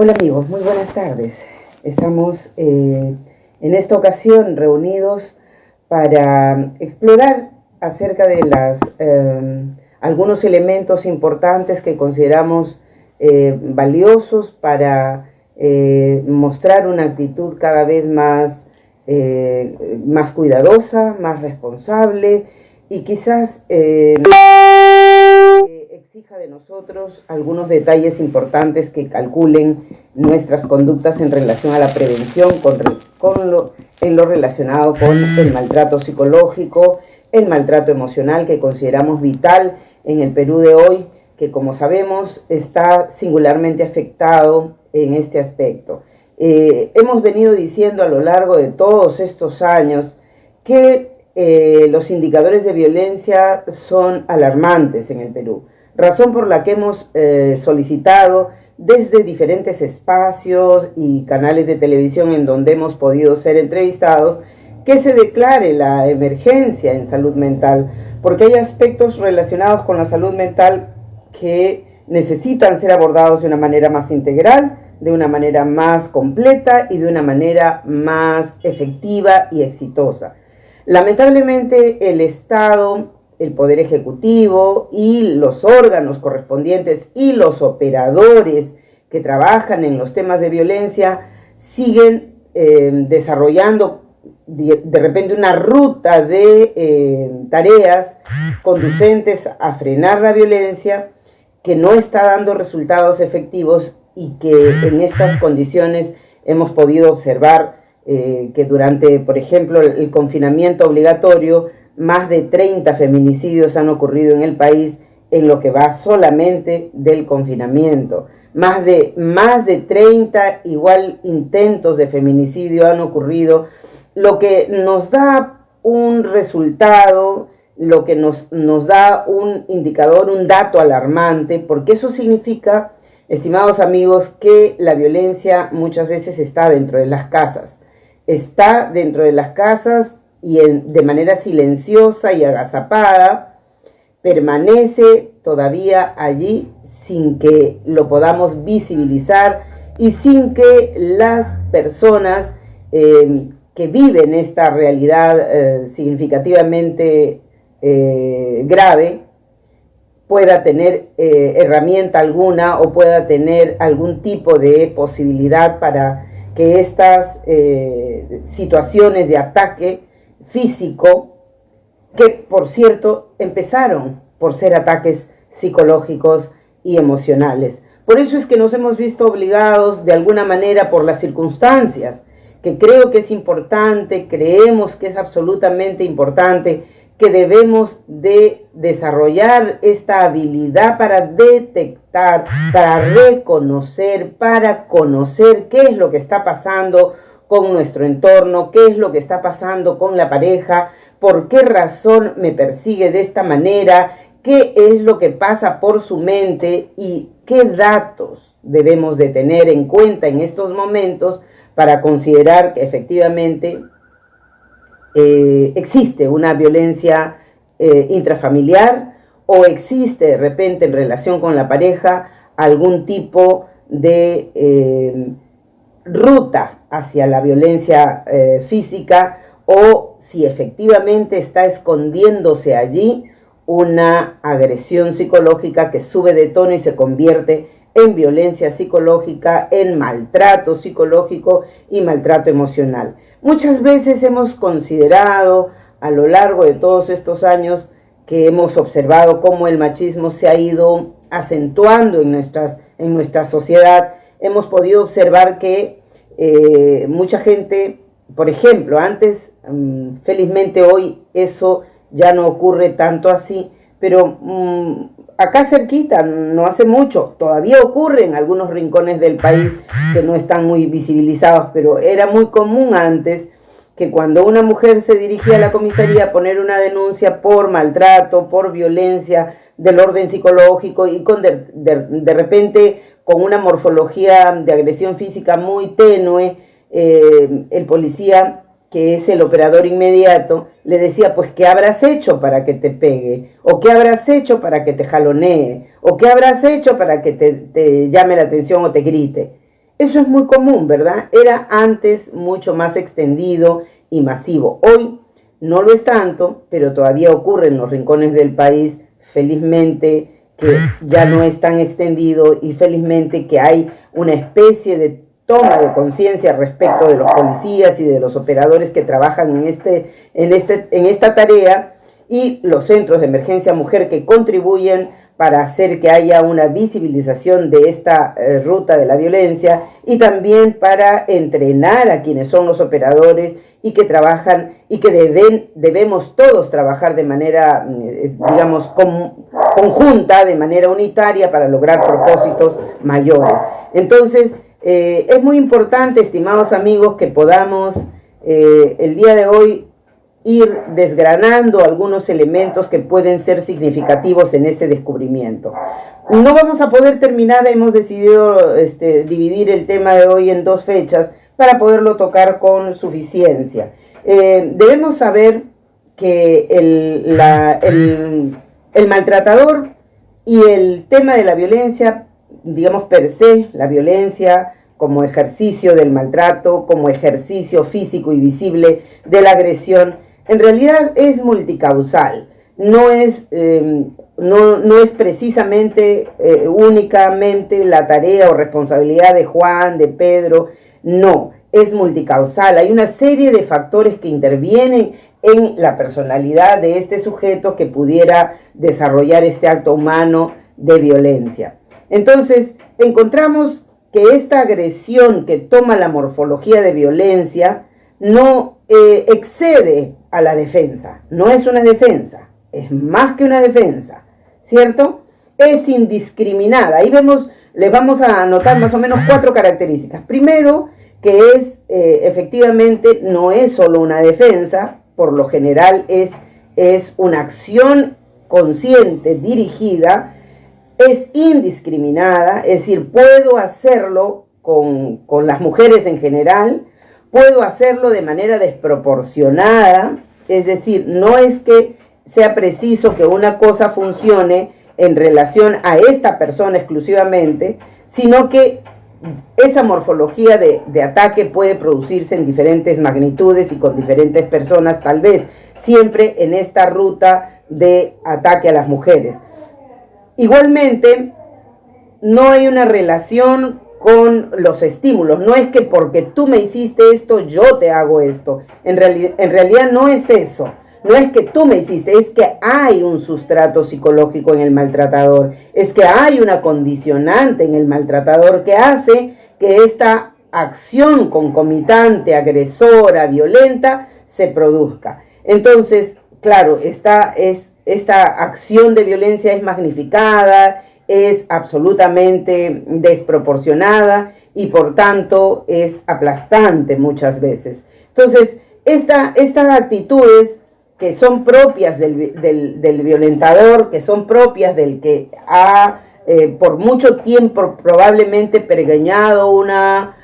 Hola amigos, muy buenas tardes. Estamos en esta ocasión reunidos para explorar acerca de algunos elementos importantes que consideramos valiosos para mostrar una actitud cada vez más cuidadosa, más responsable y quizás exija de nosotros algunos detalles importantes que calculen nuestras conductas en relación a la prevención en lo relacionado con el maltrato psicológico, el maltrato emocional, que consideramos vital en el Perú de hoy, que como sabemos está singularmente afectado en este aspecto. Hemos venido diciendo a lo largo de todos estos años que los indicadores de violencia son alarmantes en el Perú, razón por la que hemos solicitado desde diferentes espacios y canales de televisión en donde hemos podido ser entrevistados que se declare la emergencia en salud mental, porque hay aspectos relacionados con la salud mental que necesitan ser abordados de una manera más integral, de una manera más completa y de una manera más efectiva y exitosa. Lamentablemente el Estado, el Poder Ejecutivo y los órganos correspondientes y los operadores que trabajan en los temas de violencia siguen desarrollando de repente una ruta de tareas conducentes a frenar la violencia que no está dando resultados efectivos y que en estas condiciones hemos podido observar que durante, por ejemplo, el confinamiento obligatorio, más de 30 feminicidios han ocurrido en el país en lo que va solamente del confinamiento. Más de 30 igual intentos de feminicidio han ocurrido, lo que nos da un resultado, lo que nos da un indicador, un dato alarmante, porque eso significa, estimados amigos, que la violencia muchas veces está dentro de las casas. Está dentro de las casas y de manera silenciosa y agazapada, permanece todavía allí sin que lo podamos visibilizar y sin que las personas que viven esta realidad significativamente grave pueda tener herramienta alguna o pueda tener algún tipo de posibilidad para que estas situaciones de ataque físico, que por cierto empezaron por ser ataques psicológicos y emocionales. Por eso es que nos hemos visto obligados de alguna manera por las circunstancias, que creo que es importante, creemos que es absolutamente importante, que debemos de desarrollar esta habilidad para detectar, para reconocer, para conocer qué es lo que está pasando con nuestro entorno, qué es lo que está pasando con la pareja, por qué razón me persigue de esta manera, qué es lo que pasa por su mente y qué datos debemos de tener en cuenta en estos momentos para considerar que efectivamente existe una violencia intrafamiliar o existe de repente en relación con la pareja algún tipo de ruta hacia la violencia física, o si efectivamente está escondiéndose allí una agresión psicológica que sube de tono y se convierte en violencia psicológica, en maltrato psicológico y maltrato emocional. Muchas veces hemos considerado a lo largo de todos estos años que hemos observado cómo el machismo se ha ido acentuando en nuestra sociedad, hemos podido observar que mucha gente, por ejemplo, antes, felizmente hoy eso ya no ocurre tanto así, pero acá cerquita, no hace mucho, todavía ocurre en algunos rincones del país que no están muy visibilizados, pero era muy común antes que cuando una mujer se dirigía a la comisaría a poner una denuncia por maltrato, por violencia del orden psicológico y de repente con una morfología de agresión física muy tenue, el policía, que es el operador inmediato, le decía, pues, ¿qué habrás hecho para que te pegue? ¿O qué habrás hecho para que te jalonee? ¿O qué habrás hecho para que te llame la atención o te grite? Eso es muy común, ¿verdad? Era antes mucho más extendido y masivo. Hoy no lo es tanto, pero todavía ocurre en los rincones del país, felizmente que ya no es tan extendido y felizmente que hay una especie de toma de conciencia respecto de los policías y de los operadores que trabajan en esta tarea, y los centros de emergencia mujer que contribuyen para hacer que haya una visibilización de esta ruta de la violencia, y también para entrenar a quienes son los operadores y que trabajan y que debemos todos trabajar de manera, digamos, conjunta, de manera unitaria para lograr propósitos mayores. Entonces, es muy importante, estimados amigos, que podamos el día de hoy ir desgranando algunos elementos que pueden ser significativos en ese descubrimiento. No vamos a poder terminar, hemos decidido dividir el tema de hoy en 2 fechas para poderlo tocar con suficiencia. Debemos saber que el maltratador y el tema de la violencia, digamos per se, la violencia como ejercicio del maltrato, como ejercicio físico y visible de la agresión, en realidad es multicausal. No es precisamente únicamente la tarea o responsabilidad de Juan, de Pedro, no, es multicausal. Hay una serie de factores que intervienen en la personalidad de este sujeto que pudiera desarrollar este acto humano de violencia. Entonces, encontramos que esta agresión que toma la morfología de violencia no excede a la defensa, no es una defensa, es más que una defensa, ¿cierto? Es indiscriminada. Ahí le vamos a anotar más o menos 4 características. Primero, que efectivamente no es solo una defensa, por lo general es una acción consciente, dirigida, es indiscriminada, es decir, puedo hacerlo con las mujeres en general, puedo hacerlo de manera desproporcionada, es decir, no es que sea preciso que una cosa funcione en relación a esta persona exclusivamente, sino que esa morfología de ataque puede producirse en diferentes magnitudes y con diferentes personas, tal vez siempre en esta ruta de ataque a las mujeres. Igualmente, no hay una relación con los estímulos. No es que porque tú me hiciste esto, yo te hago esto. En realidad no es eso. No es que tú me hiciste, es que hay un sustrato psicológico en el maltratador. Es que hay una condicionante en el maltratador que hace que esta acción concomitante, agresora, violenta, se produzca. Entonces, claro, esta acción de violencia es magnificada, es absolutamente desproporcionada y por tanto es aplastante muchas veces. Entonces, estas actitudes que son propias del violentador, que son propias del que ha por mucho tiempo probablemente pergeñado una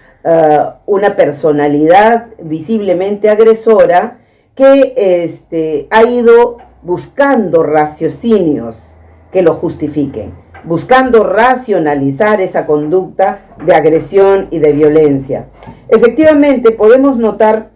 personalidad visiblemente agresora, que ha ido buscando raciocinios que lo justifiquen, buscando racionalizar esa conducta de agresión y de violencia. Efectivamente, podemos notar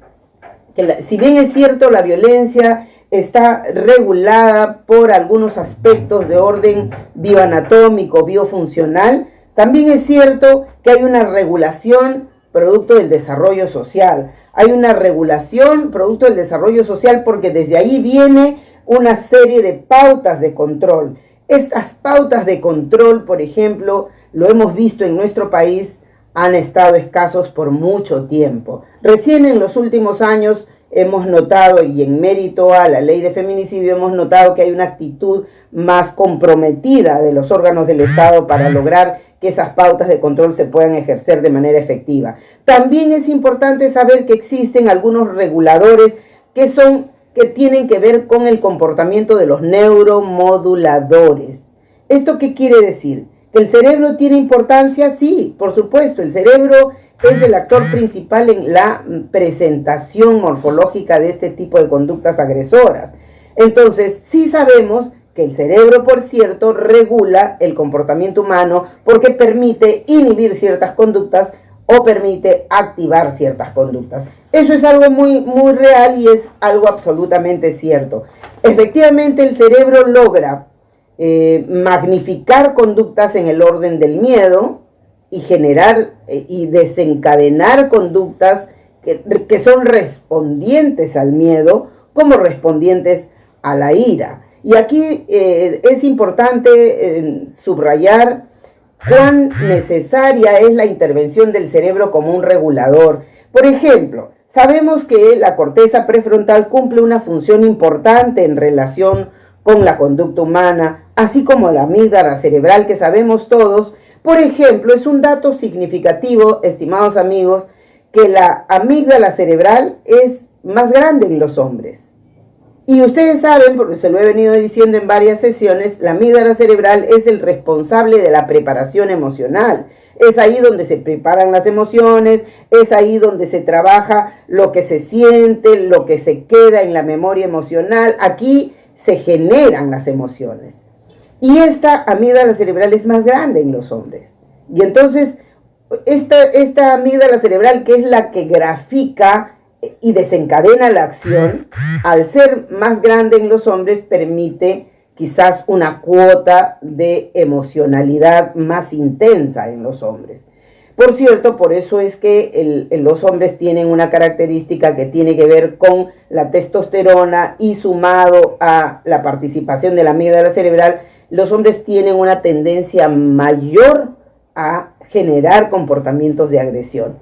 que si bien es cierto, la violencia está regulada por algunos aspectos de orden bioanatómico, biofuncional, también es cierto que hay una regulación producto del desarrollo social. Hay una regulación producto del desarrollo social porque desde ahí viene una serie de pautas de control. Estas pautas de control, por ejemplo, lo hemos visto en nuestro país, han estado escasos por mucho tiempo. Recién en los últimos años hemos notado, y en mérito a la ley de feminicidio, hemos notado que hay una actitud más comprometida de los órganos del Estado para lograr que esas pautas de control se puedan ejercer de manera efectiva. También es importante saber que existen algunos reguladores que tienen que ver con el comportamiento de los neuromoduladores. ¿Esto qué quiere decir? ¿Que el cerebro tiene importancia? Sí, por supuesto, el cerebro es el actor principal en la presentación morfológica de este tipo de conductas agresoras. Entonces, sí sabemos que el cerebro, por cierto, regula el comportamiento humano porque permite inhibir ciertas conductas o permite activar ciertas conductas. Eso es algo muy real y es algo absolutamente cierto. Efectivamente, el cerebro logra magnificar conductas en el orden del miedo y generar y desencadenar conductas que son respondientes al miedo como respondientes a la ira. Y aquí es importante subrayar cuán necesaria es la intervención del cerebro como un regulador. Por ejemplo, sabemos que la corteza prefrontal cumple una función importante en relación con la conducta humana, así como la amígdala cerebral que sabemos todos. Por ejemplo, es un dato significativo, estimados amigos, que la amígdala cerebral es más grande en los hombres. Y ustedes saben, porque se lo he venido diciendo en varias sesiones, la amígdala cerebral es el responsable de la preparación emocional. Es ahí donde se preparan las emociones, es ahí donde se trabaja lo que se siente, lo que se queda en la memoria emocional. Aquí se generan las emociones. Y esta amígdala cerebral es más grande en los hombres. Y entonces, esta amígdala cerebral, que es la que grafica y desencadena la acción, al ser más grande en los hombres, permite quizás una cuota de emocionalidad más intensa en los hombres. Por cierto, por eso es que los hombres tienen una característica que tiene que ver con la testosterona y sumado a la participación de la amígdala cerebral, los hombres tienen una tendencia mayor a generar comportamientos de agresión.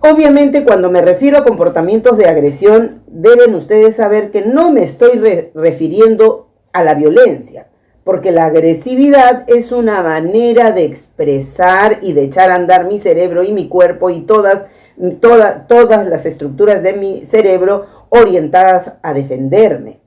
Obviamente, cuando me refiero a comportamientos de agresión, deben ustedes saber que no me estoy refiriendo a la violencia, porque la agresividad es una manera de expresar y de echar a andar mi cerebro y mi cuerpo y todas las estructuras de mi cerebro orientadas a defenderme.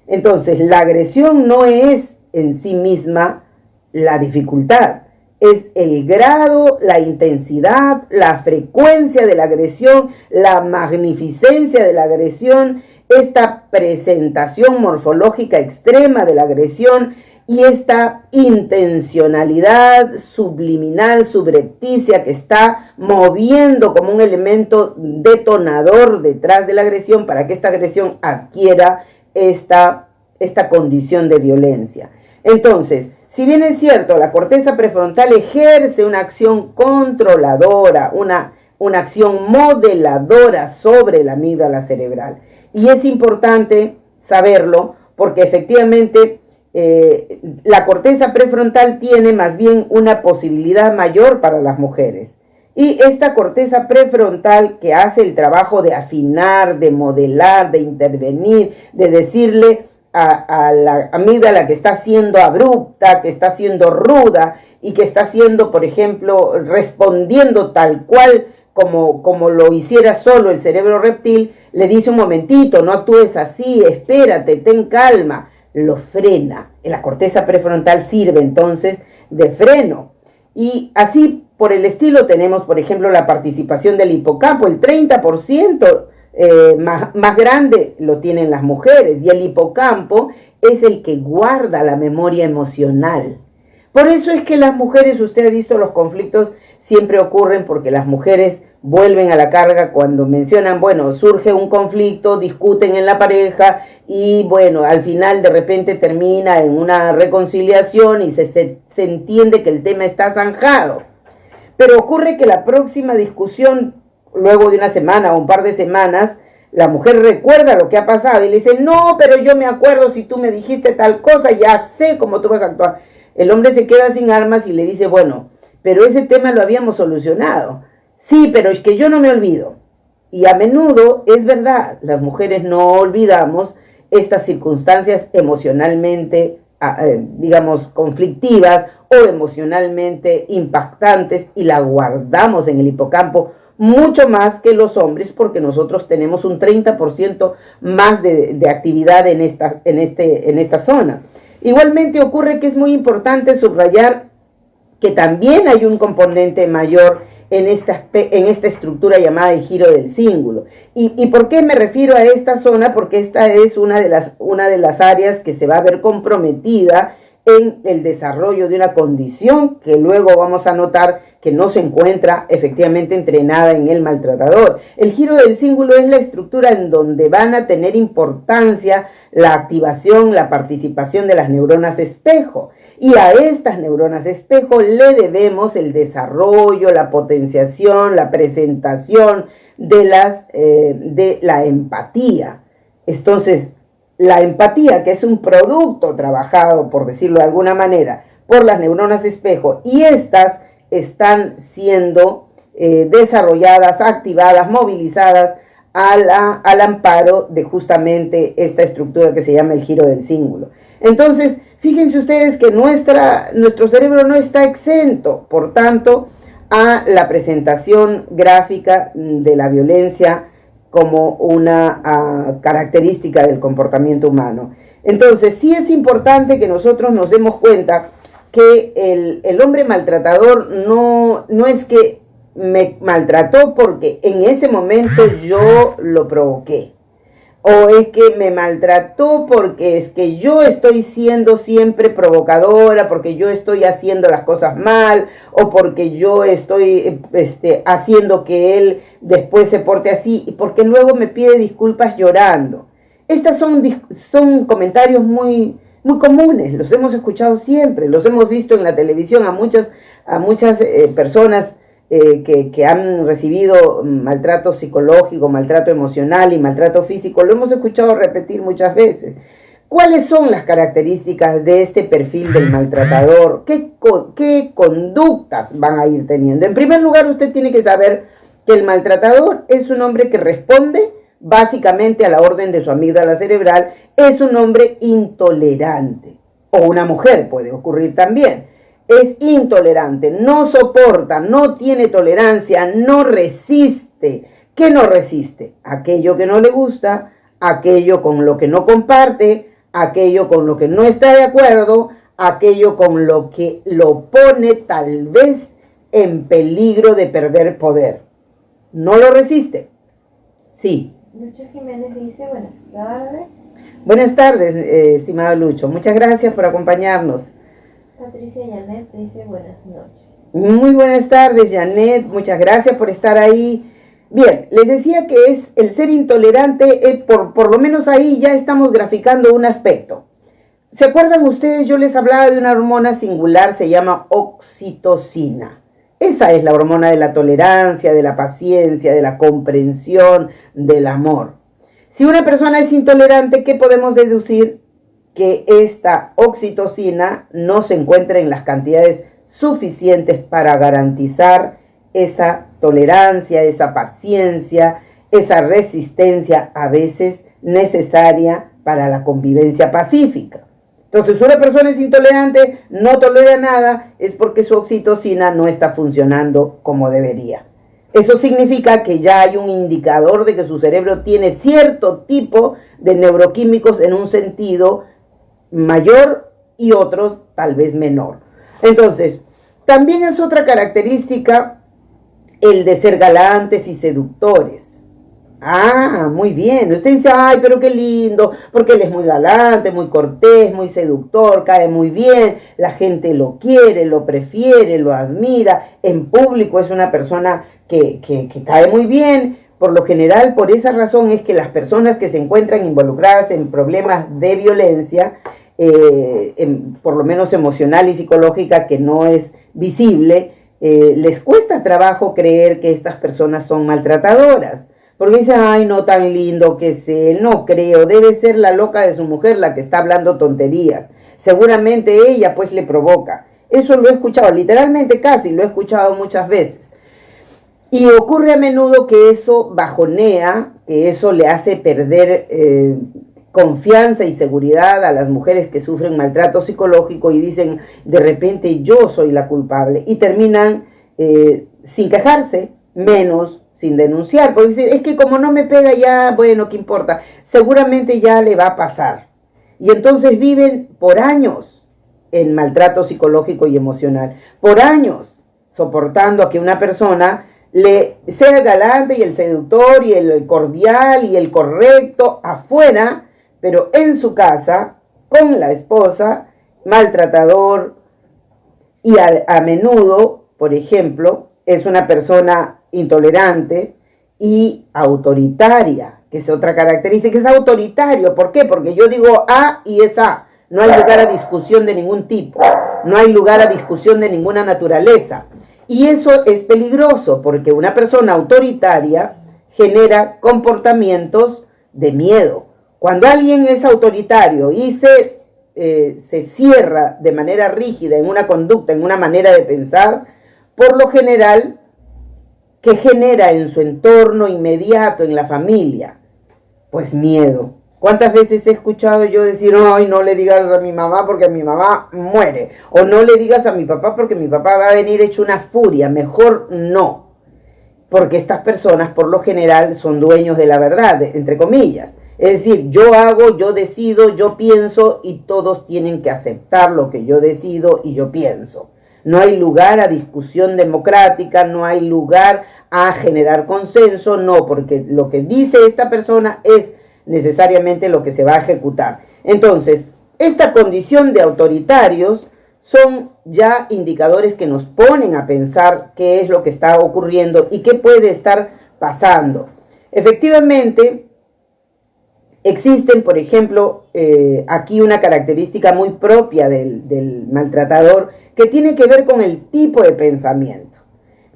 Entonces, la agresión no es en sí misma la dificultad, es el grado, la intensidad, la frecuencia de la agresión, la magnificencia de la agresión, esta presentación morfológica extrema de la agresión y esta intencionalidad subliminal, subrepticia que está moviendo como un elemento detonador detrás de la agresión para que esta agresión adquiera esta condición de violencia. Entonces, si bien es cierto, la corteza prefrontal ejerce una acción controladora, una acción modeladora sobre la amígdala cerebral. Y es importante saberlo porque efectivamente la corteza prefrontal tiene más bien una posibilidad mayor para las mujeres. Y esta corteza prefrontal que hace el trabajo de afinar, de modelar, de intervenir, de decirle a la amígdala que está siendo abrupta, que está siendo ruda y que está siendo, por ejemplo, respondiendo tal cual como lo hiciera solo el cerebro reptil, le dice un momentito, no actúes así, espérate, ten calma, lo frena. La corteza prefrontal sirve entonces de freno. Y así por el estilo tenemos, por ejemplo, la participación del hipocampo, el 30% más grande lo tienen las mujeres, y el hipocampo es el que guarda la memoria emocional. Por eso es que las mujeres, usted ha visto, los conflictos siempre ocurren porque las mujeres vuelven a la carga cuando mencionan, bueno, surge un conflicto, discuten en la pareja y bueno, al final de repente termina en una reconciliación y se entiende que el tema está zanjado. Pero ocurre que la próxima discusión, luego de una semana o un par de semanas, la mujer recuerda lo que ha pasado y le dice, no, pero yo me acuerdo si tú me dijiste tal cosa, ya sé cómo tú vas a actuar. El hombre se queda sin armas y le dice, bueno, pero ese tema lo habíamos solucionado. Sí, pero es que yo no me olvido. Y a menudo es verdad, las mujeres no olvidamos estas circunstancias emocionalmente, digamos, conflictivas o emocionalmente impactantes y la guardamos en el hipocampo mucho más que los hombres porque nosotros tenemos un 30% más de actividad en esta zona. Igualmente ocurre que es muy importante subrayar que también hay un componente mayor en esta estructura llamada el giro del cíngulo. ¿Y por qué me refiero a esta zona? Porque esta es una de las áreas que se va a ver comprometida en el desarrollo de una condición que luego vamos a notar que no se encuentra efectivamente entrenada en el maltratador. El giro del cíngulo es la estructura en donde van a tener importancia la activación, la participación de las neuronas espejo. Y a estas neuronas espejo le debemos el desarrollo, la potenciación, la presentación de la empatía. Entonces, la empatía, que es un producto trabajado, por decirlo de alguna manera, por las neuronas espejo, y estas están siendo desarrolladas, activadas, movilizadas al amparo de justamente esta estructura que se llama el giro del cíngulo. Entonces, fíjense ustedes que nuestro cerebro no está exento, por tanto, a la presentación gráfica de la violencia como una característica del comportamiento humano. Entonces, sí es importante que nosotros nos demos cuenta que el hombre maltratador no es que me maltrató porque en ese momento yo lo provoqué, o es que me maltrató porque es que yo estoy siendo siempre provocadora, porque yo estoy haciendo las cosas mal, o porque yo estoy haciendo que él después se porte así, y porque luego me pide disculpas llorando. Estas son comentarios muy comunes, los hemos escuchado siempre, los hemos visto en la televisión a muchas personas que han recibido maltrato psicológico, maltrato emocional y maltrato físico, lo hemos escuchado repetir muchas veces. ¿Cuáles son las características de este perfil del maltratador? ¿Qué conductas van a ir teniendo? En primer lugar, usted tiene que saber que el maltratador es un hombre que responde básicamente a la orden de su amígdala cerebral, es un hombre intolerante, o una mujer puede ocurrir también. Es intolerante, no soporta, no tiene tolerancia, no resiste. ¿Qué no resiste? Aquello que no le gusta, aquello con lo que no comparte, aquello con lo que no está de acuerdo, aquello con lo que lo pone tal vez en peligro de perder poder. ¿No lo resiste? Sí. Lucho Jiménez dice, buenas tardes. Buenas tardes, estimado Lucho. Muchas gracias por acompañarnos. Patricia Janet dice, buenas noches. Muy buenas tardes, Janet. Muchas gracias por estar ahí. Bien, les decía que es el ser intolerante, por lo menos ahí ya estamos graficando un aspecto. ¿Se acuerdan ustedes? Yo les hablaba de una hormona singular, se llama oxitocina. Esa es la hormona de la tolerancia, de la paciencia, de la comprensión, del amor. Si una persona es intolerante, ¿qué podemos deducir? Que esta oxitocina no se encuentra en las cantidades suficientes para garantizar esa tolerancia, esa paciencia, esa resistencia a veces necesaria para la convivencia pacífica. Entonces, si una persona es intolerante, no tolera nada, es porque su oxitocina no está funcionando como debería. Eso significa que ya hay un indicador de que su cerebro tiene cierto tipo de neuroquímicos en un sentido mayor y otros tal vez menor. Entonces, también es otra característica el de ser galantes y seductores. Ah, muy bien. Usted dice, ay, pero qué lindo, porque él es muy galante, muy cortés, muy seductor, cae muy bien, la gente lo quiere, lo prefiere, lo admira, en público es una persona que cae muy bien. Por lo general, por esa razón es que las personas que se encuentran involucradas en problemas de violencia, por lo menos emocional y psicológica, que no es visible, les cuesta trabajo creer que estas personas son maltratadoras. Porque dicen, ay, no, tan lindo que sé, no creo, debe ser la loca de su mujer la que está hablando tonterías. Seguramente ella pues le provoca. Eso lo he escuchado, literalmente casi lo he escuchado muchas veces. Y ocurre a menudo que eso bajonea, que eso le hace perder confianza y seguridad a las mujeres que sufren maltrato psicológico y dicen, de repente yo soy la culpable. Y terminan sin quejarse, menos sin denunciar, porque dicen, es que como no me pega ya, bueno, ¿qué importa? Seguramente ya le va a pasar. Y entonces viven por años en maltrato psicológico y emocional, por años soportando a que una persona le sea el galante y el seductor y el cordial y el correcto afuera, pero en su casa, con la esposa, maltratador y a menudo, por ejemplo, es una persona intolerante y autoritaria, que es otra característica, es autoritario. ¿Por qué? Porque yo digo A y es A. No hay lugar a discusión de ningún tipo, no hay lugar a discusión de ninguna naturaleza. Y eso es peligroso porque una persona autoritaria genera comportamientos de miedo. Cuando alguien es autoritario y se cierra de manera rígida en una conducta, en una manera de pensar, por lo general, ¿qué genera en su entorno inmediato, en la familia? Pues miedo. ¿Cuántas veces he escuchado yo decir, ay, no le digas a mi mamá porque mi mamá muere? O no le digas a mi papá porque mi papá va a venir hecho una furia. Mejor no. Porque estas personas por lo general son dueños de la verdad, entre comillas. Es decir, yo hago, yo decido, yo pienso y todos tienen que aceptar lo que yo decido y yo pienso. No hay lugar a discusión democrática, no hay lugar a generar consenso, no, porque lo que dice esta persona es necesariamente lo que se va a ejecutar. Entonces, esta condición de autoritarios son ya indicadores que nos ponen a pensar qué es lo que está ocurriendo y qué puede estar pasando. Efectivamente, existen, por ejemplo, aquí una característica muy propia del maltratador que tiene que ver con el tipo de pensamiento.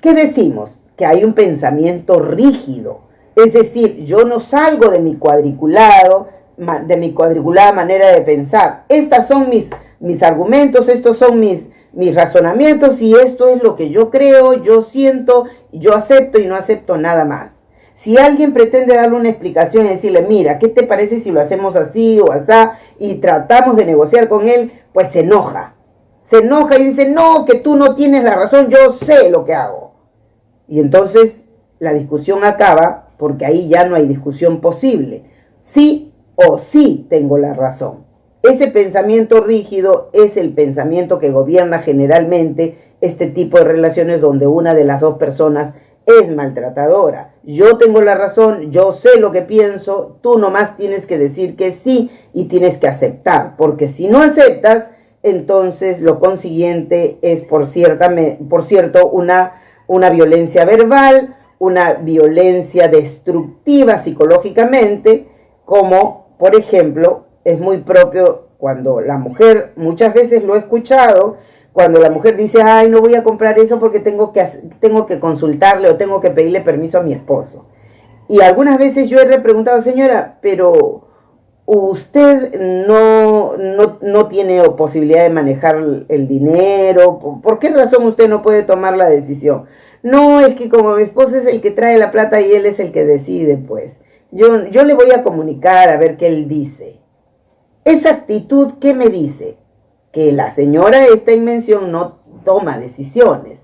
¿Qué decimos? Que hay un pensamiento rígido. Es decir, yo no salgo de mi cuadriculada manera de pensar. Estos son mis argumentos, estos son mis razonamientos y esto es lo que yo creo, yo siento, yo acepto y no acepto nada más. Si alguien pretende darle una explicación y decirle, mira, ¿qué te parece si lo hacemos así o asá? Y tratamos de negociar con él, pues se enoja. Se enoja y dice, no, que tú no tienes la razón, yo sé lo que hago. Y entonces la discusión acaba porque ahí ya no hay discusión posible. Sí o sí tengo la razón. Ese pensamiento rígido es el pensamiento que gobierna generalmente este tipo de relaciones donde una de las dos personas es maltratadora. Yo tengo la razón, yo sé lo que pienso, tú nomás tienes que decir que sí y tienes que aceptar, porque si no aceptas, entonces lo consiguiente es, por cierto, una violencia verbal, una violencia destructiva psicológicamente, como, por ejemplo, es muy propio cuando la mujer, muchas veces lo he escuchado, cuando la mujer dice, ay, no voy a comprar eso porque tengo que consultarle o tengo que pedirle permiso a mi esposo. Y algunas veces yo he preguntado, señora, pero usted no tiene posibilidad de manejar el dinero, ¿por qué razón usted no puede tomar la decisión? No, es que como mi esposo es el que trae la plata y él es el que decide, pues. Yo le voy a comunicar a ver qué él dice. Esa actitud, ¿qué me dice? Que la señora esta en mención no toma decisiones.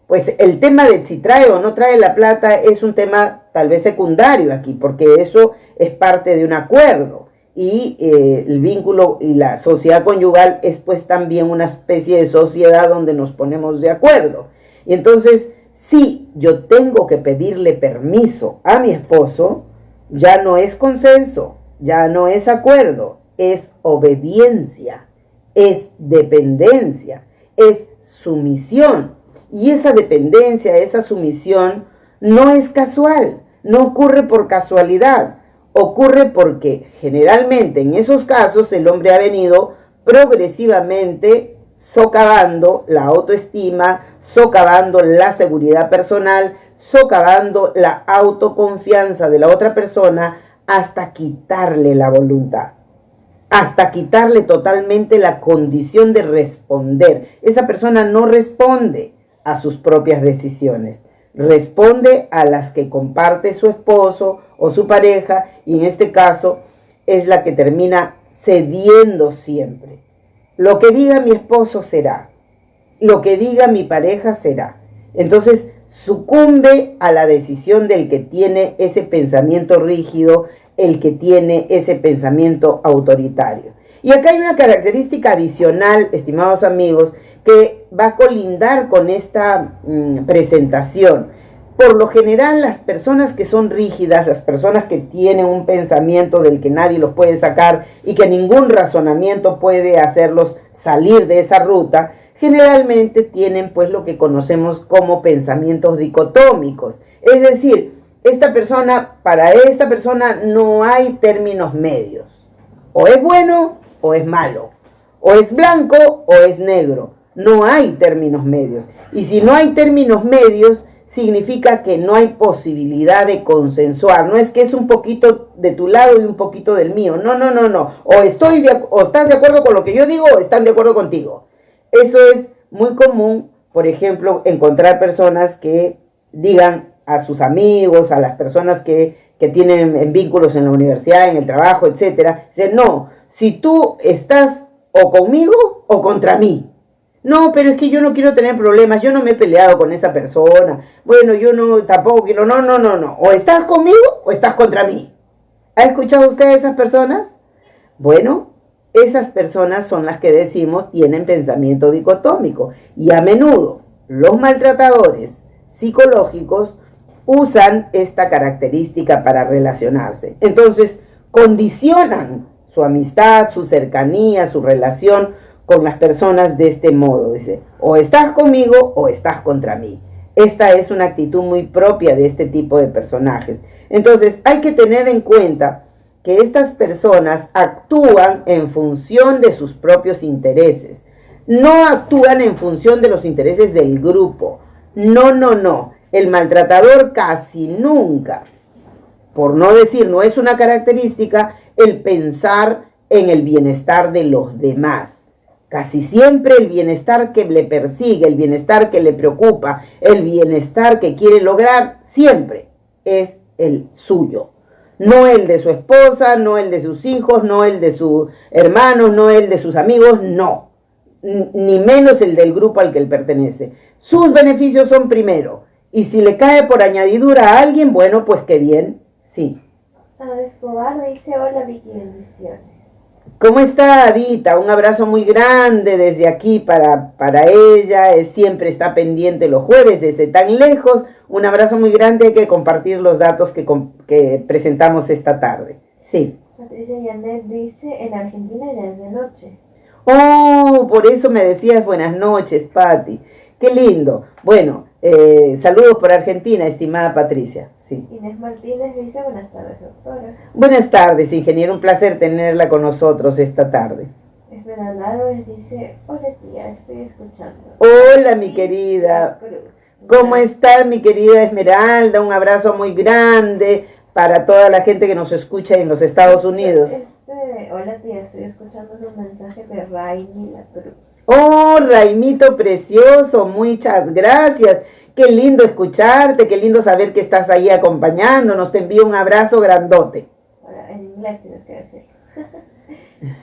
Pues el tema de si trae o no trae la plata es un tema tal vez secundario aquí, porque eso es parte de un acuerdo. Y el vínculo y la sociedad conyugal es pues también una especie de sociedad donde nos ponemos de acuerdo. Y entonces, si yo tengo que pedirle permiso a mi esposo, ya no es consenso, ya no es acuerdo, es obediencia, es dependencia, es sumisión. Y esa dependencia, esa sumisión no es casual, no ocurre por casualidad, ocurre porque generalmente en esos casos el hombre ha venido progresivamente socavando la autoestima, socavando la seguridad personal, socavando la autoconfianza de la otra persona hasta quitarle la voluntad, hasta quitarle totalmente la condición de responder. Esa persona no responde a sus propias decisiones, responde a las que comparte su esposo o su pareja, y en este caso es la que termina cediendo siempre. Lo que diga mi esposo será, lo que diga mi pareja será. Entonces sucumbe a la decisión del que tiene ese pensamiento rígido, el que tiene ese pensamiento autoritario. Y acá hay una característica adicional, estimados amigos, que va a colindar con esta presentación. Por lo general, las personas que son rígidas, las personas que tienen un pensamiento del que nadie los puede sacar y que ningún razonamiento puede hacerlos salir de esa ruta, generalmente tienen pues lo que conocemos como pensamientos dicotómicos. Es decir, para esta persona no hay términos medios. O es bueno o es malo. O es blanco o es negro. No hay términos medios. Y si no hay términos medios, significa que no hay posibilidad de consensuar. No es que es un poquito de tu lado y un poquito del mío. No. O estás de acuerdo con lo que yo digo o están de acuerdo contigo. Eso es muy común, por ejemplo, encontrar personas que digan a sus amigos, a las personas que tienen vínculos en la universidad, en el trabajo, etcétera, dicen, no, si tú estás o conmigo o contra mí. No, pero es que yo no quiero tener problemas, yo no me he peleado con esa persona. Bueno, yo no, tampoco quiero, no. O estás conmigo o estás contra mí. ¿Ha escuchado usted a esas personas? Bueno, esas personas son las que decimos tienen pensamiento dicotómico. Y a menudo los maltratadores psicológicos usan esta característica para relacionarse. Entonces, condicionan su amistad, su cercanía, su relación con las personas de este modo. Dice, o estás conmigo o estás contra mí. Esta es una actitud muy propia de este tipo de personajes. Entonces, hay que tener en cuenta que estas personas actúan en función de sus propios intereses. No actúan en función de los intereses del grupo. No. El maltratador casi nunca, por no decir, no es una característica, el pensar en el bienestar de los demás. Casi siempre el bienestar que le persigue, el bienestar que le preocupa, el bienestar que quiere lograr, siempre es el suyo. No el de su esposa, no el de sus hijos, no el de sus hermanos, no el de sus amigos, no. Ni menos el del grupo al que él pertenece. Sus beneficios son primero. Y si le cae por añadidura a alguien, bueno, pues qué bien, sí. Ana Escobar dice, hola Vicky, bendiciones. ¿Cómo está Adita? Un abrazo muy grande desde aquí para ella. Siempre está pendiente los jueves desde tan lejos. Un abrazo muy grande. Hay que compartir los datos que presentamos esta tarde. Sí. Patricia Yanet dice, en Argentina ya es de noche. Oh, por eso me decías buenas noches, Pati. Qué lindo. Bueno, saludos por Argentina, estimada Patricia. Sí. Inés Martínez dice, buenas tardes, doctora. Buenas tardes, ingeniero. Un placer tenerla con nosotros esta tarde. Esmeralda Álvarez dice, hola tía, estoy escuchando. Hola, mi querida. ¿Cómo está, mi querida Esmeralda? Un abrazo muy grande para toda la gente que nos escucha en los Estados Unidos. Hola tía, estoy escuchando un mensaje de Raimi La Cruz. Oh, Raimito precioso, muchas gracias. Qué lindo escucharte, qué lindo saber que estás ahí acompañándonos. Te envío un abrazo grandote. Ahora, en inglés tienes que decir.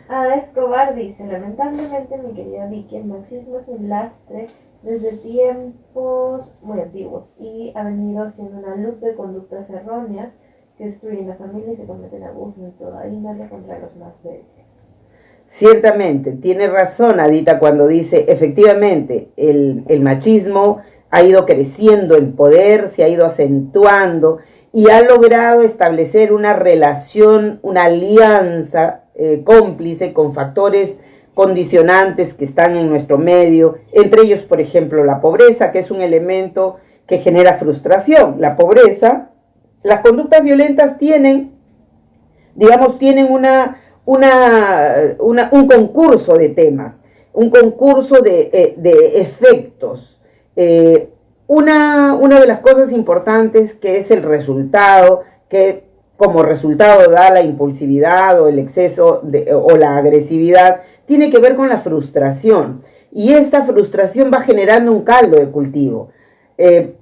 Ada Escobar dice, lamentablemente mi querida Vicky, el marxismo es un lastre desde tiempos muy antiguos y ha venido siendo una luz de conductas erróneas que destruyen la familia y se cometen abusos en toda índole contra los más débiles. Ciertamente, tiene razón Adita cuando dice, efectivamente, el machismo ha ido creciendo en poder, se ha ido acentuando y ha logrado establecer una relación, una alianza cómplice con factores condicionantes que están en nuestro medio, entre ellos, por ejemplo, la pobreza, que es un elemento que genera frustración. La pobreza, las conductas violentas tienen un concurso de temas, un concurso de efectos. Una de las cosas importantes que es el resultado, que como resultado da la impulsividad o el exceso o la agresividad, tiene que ver con la frustración. Y esta frustración va generando un caldo de cultivo.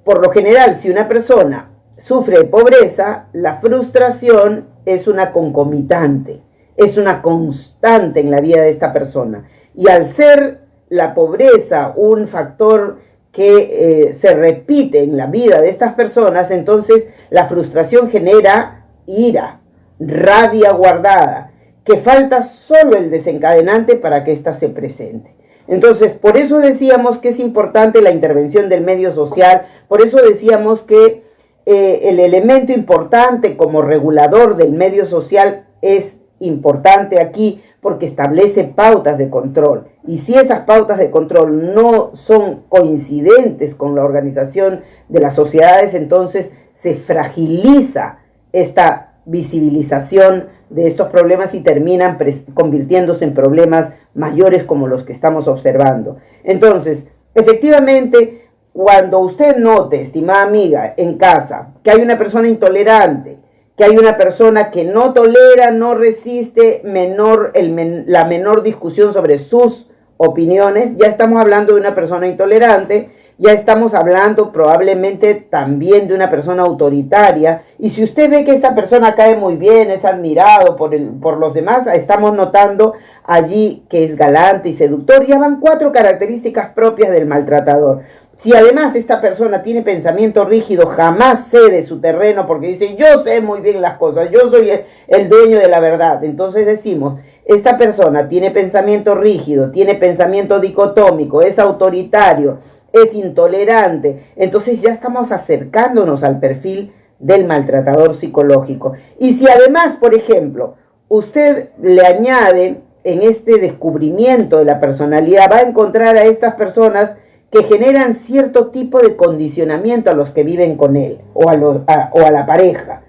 Por lo general, si una persona sufre de pobreza, la frustración es una concomitante, es una constante en la vida de esta persona. Y al ser la pobreza un factor que se repite en la vida de estas personas, entonces la frustración genera ira, rabia guardada, que falta solo el desencadenante para que ésta se presente. Entonces, por eso decíamos que es importante la intervención del medio social, por eso decíamos que el elemento importante como regulador del medio social es importante aquí porque establece pautas de control. Y si esas pautas de control no son coincidentes con la organización de las sociedades, entonces se fragiliza esta visibilización de estos problemas y terminan convirtiéndose en problemas mayores como los que estamos observando. Entonces, efectivamente, cuando usted note, estimada amiga, en casa, que hay una persona intolerante, que hay una persona que no tolera, no resiste la menor discusión sobre sus opiniones, ya estamos hablando de una persona intolerante, ya estamos hablando probablemente también de una persona autoritaria, y si usted ve que esta persona cae muy bien, es admirado por los demás, estamos notando allí que es galante y seductor. Ya van 4 características propias del maltratador. Si además esta persona tiene pensamiento rígido, jamás cede su terreno porque dice, yo sé muy bien las cosas, yo soy el dueño de la verdad. Entonces decimos, esta persona tiene pensamiento rígido, tiene pensamiento dicotómico, es autoritario, es intolerante. Entonces ya estamos acercándonos al perfil del maltratador psicológico. Y si además, por ejemplo, usted le añade en este descubrimiento de la personalidad, va a encontrar a estas personas que generan cierto tipo de condicionamiento a los que viven con él o a la pareja.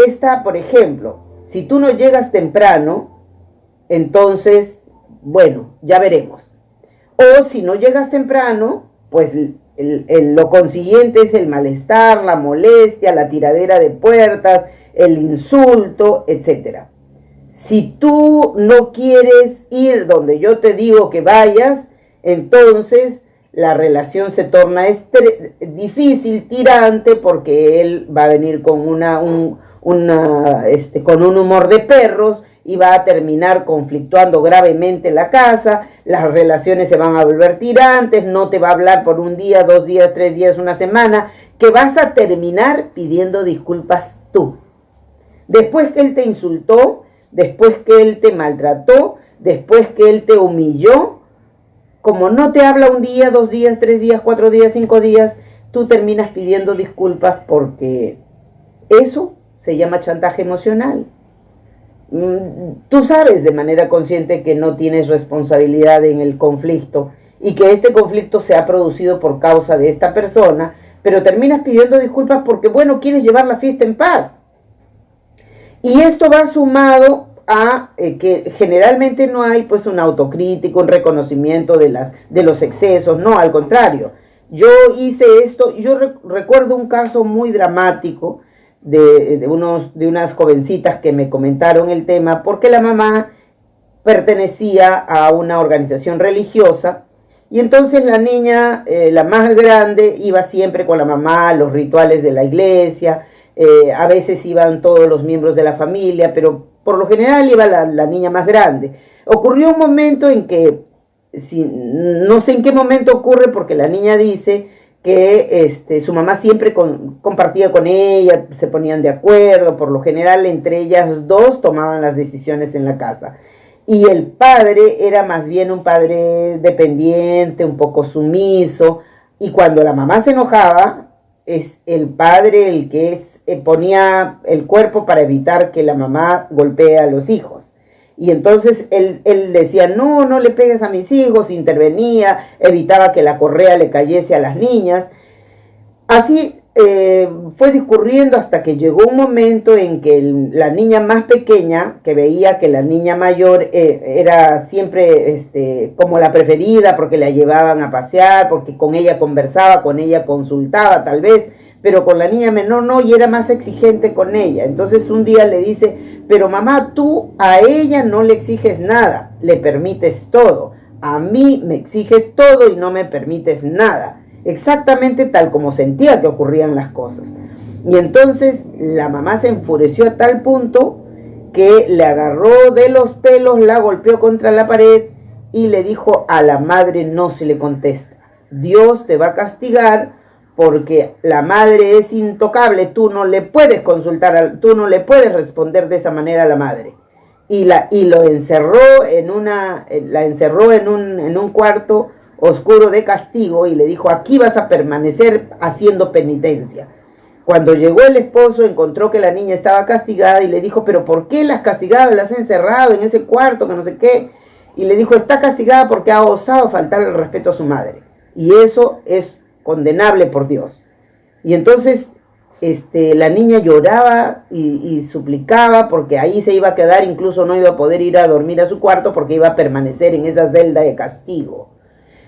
Esta, por ejemplo, si tú no llegas temprano, entonces, bueno, ya veremos. O si no llegas temprano, pues lo consiguiente es el malestar, la molestia, la tiradera de puertas, el insulto, etc. Si tú no quieres ir donde yo te digo que vayas, entonces la relación se torna difícil, tirante, porque él va a venir con con un humor de perros y va a terminar conflictuando gravemente la casa, las relaciones se van a volver tirantes, no te va a hablar por un día, 2 días, 3 días, una semana, que vas a terminar pidiendo disculpas tú. Después que él te insultó, después que él te maltrató, después que él te humilló, como no te habla un día, 2 días, 3 días, 4 días, 5 días, tú terminas pidiendo disculpas porque eso se llama chantaje emocional. Tú sabes de manera consciente que no tienes responsabilidad en el conflicto y que este conflicto se ha producido por causa de esta persona, pero terminas pidiendo disculpas porque, bueno, quieres llevar la fiesta en paz. Y esto va sumado a que generalmente no hay pues una autocrítica, un reconocimiento de los excesos, no, al contrario. Yo hice esto, yo recuerdo un caso muy dramático de unas jovencitas que me comentaron el tema, porque la mamá pertenecía a una organización religiosa, y entonces la niña, la más grande, iba siempre con la mamá a los rituales de la iglesia, a veces iban todos los miembros de la familia, pero por lo general iba la niña más grande. Ocurrió un momento en que, no sé en qué momento ocurre, porque la niña dice que su mamá siempre compartía con ella, se ponían de acuerdo, por lo general entre ellas 2 tomaban las decisiones en la casa. Y el padre era más bien un padre dependiente, un poco sumiso, y cuando la mamá se enojaba, es el padre el que ponía el cuerpo para evitar que la mamá golpee a los hijos. Y entonces él decía, no le pegues a mis hijos, intervenía, evitaba que la correa le cayese a las niñas. Así fue discurriendo hasta que llegó un momento en que la niña más pequeña, que veía que la niña mayor era siempre como la preferida, porque la llevaban a pasear, porque con ella conversaba, con ella consultaba tal vez, pero con la niña menor no, y era más exigente con ella. Entonces un día le dice, pero mamá, tú a ella no le exiges nada, le permites todo. A mí me exiges todo y no me permites nada. Exactamente tal como sentía que ocurrían las cosas. Y entonces la mamá se enfureció a tal punto que le agarró de los pelos, la golpeó contra la pared y le dijo, a la madre no se le contesta. Dios te va a castigar porque la madre es intocable, tú no le puedes consultar, tú no le puedes responder de esa manera a la madre. Y lo encerró la encerró en un cuarto oscuro de castigo y le dijo, aquí vas a permanecer haciendo penitencia. Cuando llegó el esposo, encontró que la niña estaba castigada y le dijo, pero ¿por qué la has castigado? La has encerrado en ese cuarto, que no sé qué. Y le dijo, está castigada porque ha osado faltar el respeto a su madre. Y eso es condenable por Dios. Y entonces la niña lloraba y suplicaba porque ahí se iba a quedar, incluso no iba a poder ir a dormir a su cuarto porque iba a permanecer en esa celda de castigo,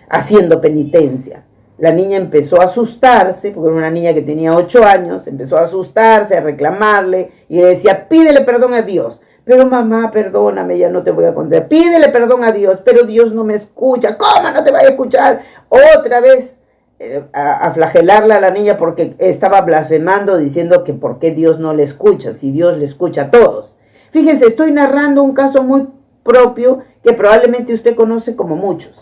haciendo penitencia. La niña empezó a asustarse, porque era una niña que tenía 8 años, empezó a asustarse, a reclamarle, y le decía, pídele perdón a Dios. Pero mamá, perdóname, ya no te voy a contar. Pídele perdón a Dios, pero Dios no me escucha. ¿Cómo no te va a escuchar? Otra vez a flagelarla a la niña porque estaba blasfemando, diciendo que por qué Dios no le escucha, si Dios le escucha a todos. Fíjense, estoy narrando un caso muy propio que probablemente usted conoce como muchos.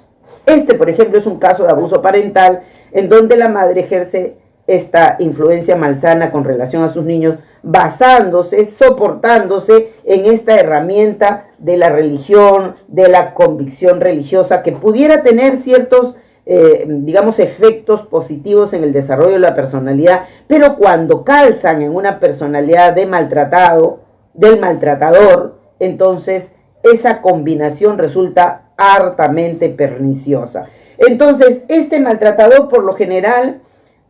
Por ejemplo, es un caso de abuso parental en donde la madre ejerce esta influencia malsana con relación a sus niños, basándose, soportándose en esta herramienta de la religión, de la convicción religiosa, que pudiera tener ciertos, digamos, efectos positivos en el desarrollo de la personalidad, pero cuando calzan en una personalidad de maltratado, del maltratador, entonces esa combinación resulta hartamente perniciosa. Entonces, este maltratador por lo general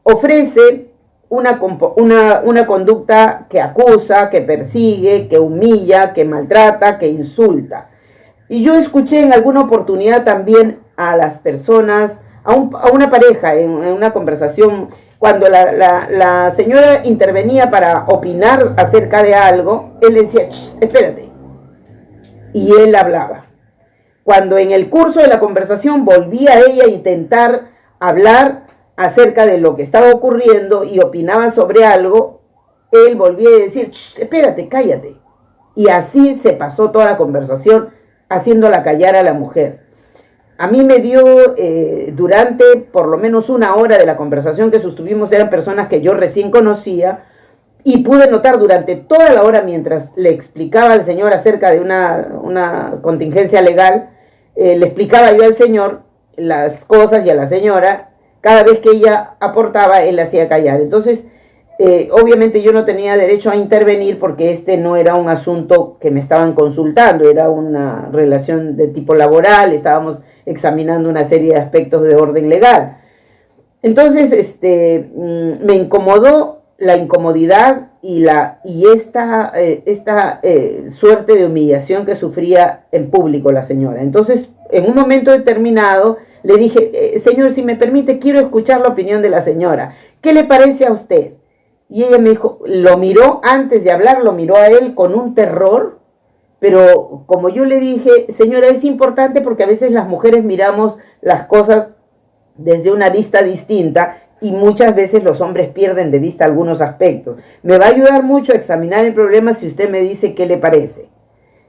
ofrece una conducta que acusa, que persigue, que humilla, que maltrata, que insulta. Y yo escuché en alguna oportunidad también a las personas, a una pareja en una conversación, cuando la señora intervenía para opinar acerca de algo, él decía, espérate, y él hablaba. Cuando en el curso de la conversación volvía ella a intentar hablar acerca de lo que estaba ocurriendo y opinaba sobre algo, él volvía a decir, espérate, cállate. Y así se pasó toda la conversación, haciéndola callar a la mujer. A mí me dio, durante por lo menos 1 hora de la conversación que sostuvimos, eran personas que yo recién conocía, y pude notar durante toda la hora, mientras le explicaba al señor acerca de una contingencia legal, le explicaba yo al señor las cosas y a la señora, cada vez que ella aportaba, él la hacía callar. Entonces, obviamente yo no tenía derecho a intervenir porque no era un asunto que me estaban consultando, era una relación de tipo laboral, estábamos examinando una serie de aspectos de orden legal. Entonces, me incomodó la incomodidad y esta suerte de humillación que sufría en público la señora. Entonces, en un momento determinado, le dije, señor, si me permite, quiero escuchar la opinión de la señora. ¿Qué le parece a usted? Y ella me dijo, lo miró, antes de hablar, lo miró a él con un terror, pero como yo le dije, señora, es importante porque a veces las mujeres miramos las cosas desde una vista distinta, y muchas veces los hombres pierden de vista algunos aspectos. Me va a ayudar mucho a examinar el problema si usted me dice qué le parece.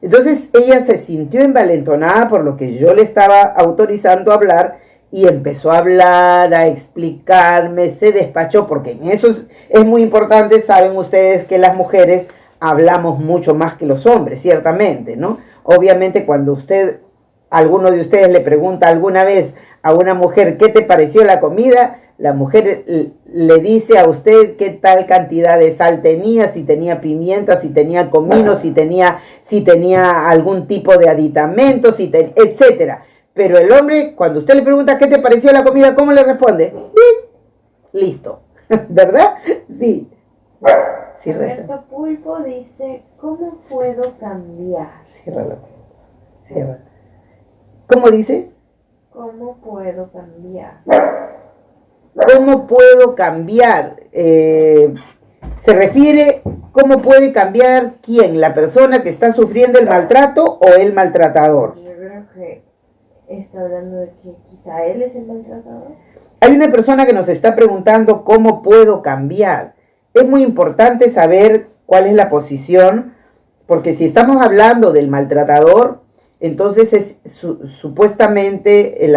Entonces ella se sintió envalentonada por lo que yo le estaba autorizando a hablar y empezó a hablar, a explicarme, se despachó, porque en eso es muy importante. Saben ustedes que las mujeres hablamos mucho más que los hombres, ciertamente, ¿no? Obviamente cuando alguno de ustedes le pregunta alguna vez a una mujer, ¿qué te pareció la comida?, la mujer le dice a usted qué tal cantidad de sal tenía, si tenía pimienta, si tenía comino, si tenía algún tipo de aditamento, etcétera. Pero el hombre, cuando usted le pregunta qué te pareció la comida, ¿cómo le responde? Bien, listo. ¿Verdad? Sí. Sí, Roberto Pulpo dice, ¿cómo puedo cambiar? Ciérralo. ¿Cómo dice? ¿Cómo puedo cambiar? ¿Cómo puedo cambiar? Se refiere, ¿cómo puede cambiar quién? ¿La persona que está sufriendo el maltrato o el maltratador? Yo creo que está hablando de que quizá él es el maltratador. Hay una persona que nos está preguntando ¿cómo puedo cambiar? Es muy importante saber cuál es la posición, porque si estamos hablando del maltratador, entonces supuestamente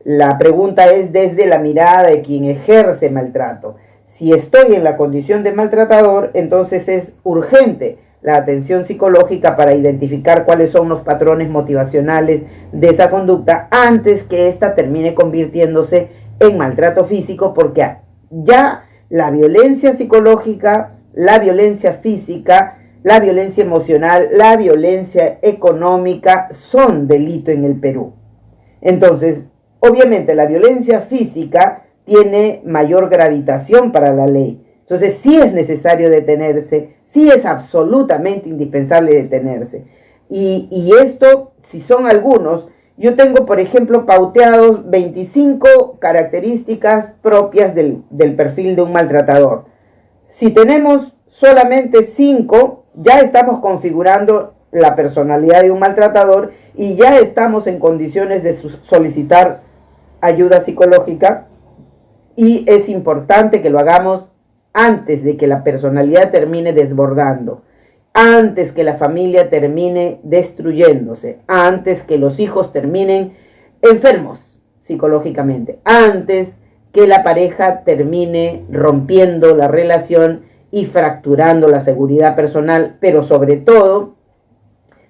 la pregunta es desde la mirada de quien ejerce maltrato. Si estoy en la condición de maltratador, entonces es urgente la atención psicológica para identificar cuáles son los patrones motivacionales de esa conducta antes que ésta termine convirtiéndose en maltrato físico, porque ya la violencia psicológica, la violencia física, la violencia emocional, la violencia económica son delito en el Perú. Entonces, obviamente la violencia física tiene mayor gravitación para la ley. Entonces sí es necesario detenerse, sí es absolutamente indispensable detenerse. Y esto, si son algunos, yo tengo, por ejemplo, pauteados 25 características propias del perfil de un maltratador. Si tenemos solamente 5, ya estamos configurando la personalidad de un maltratador y ya estamos en condiciones de solicitar ayuda psicológica, y es importante que lo hagamos antes de que la personalidad termine desbordando, antes que la familia termine destruyéndose, antes que los hijos terminen enfermos psicológicamente, antes que la pareja termine rompiendo la relación y fracturando la seguridad personal, pero sobre todo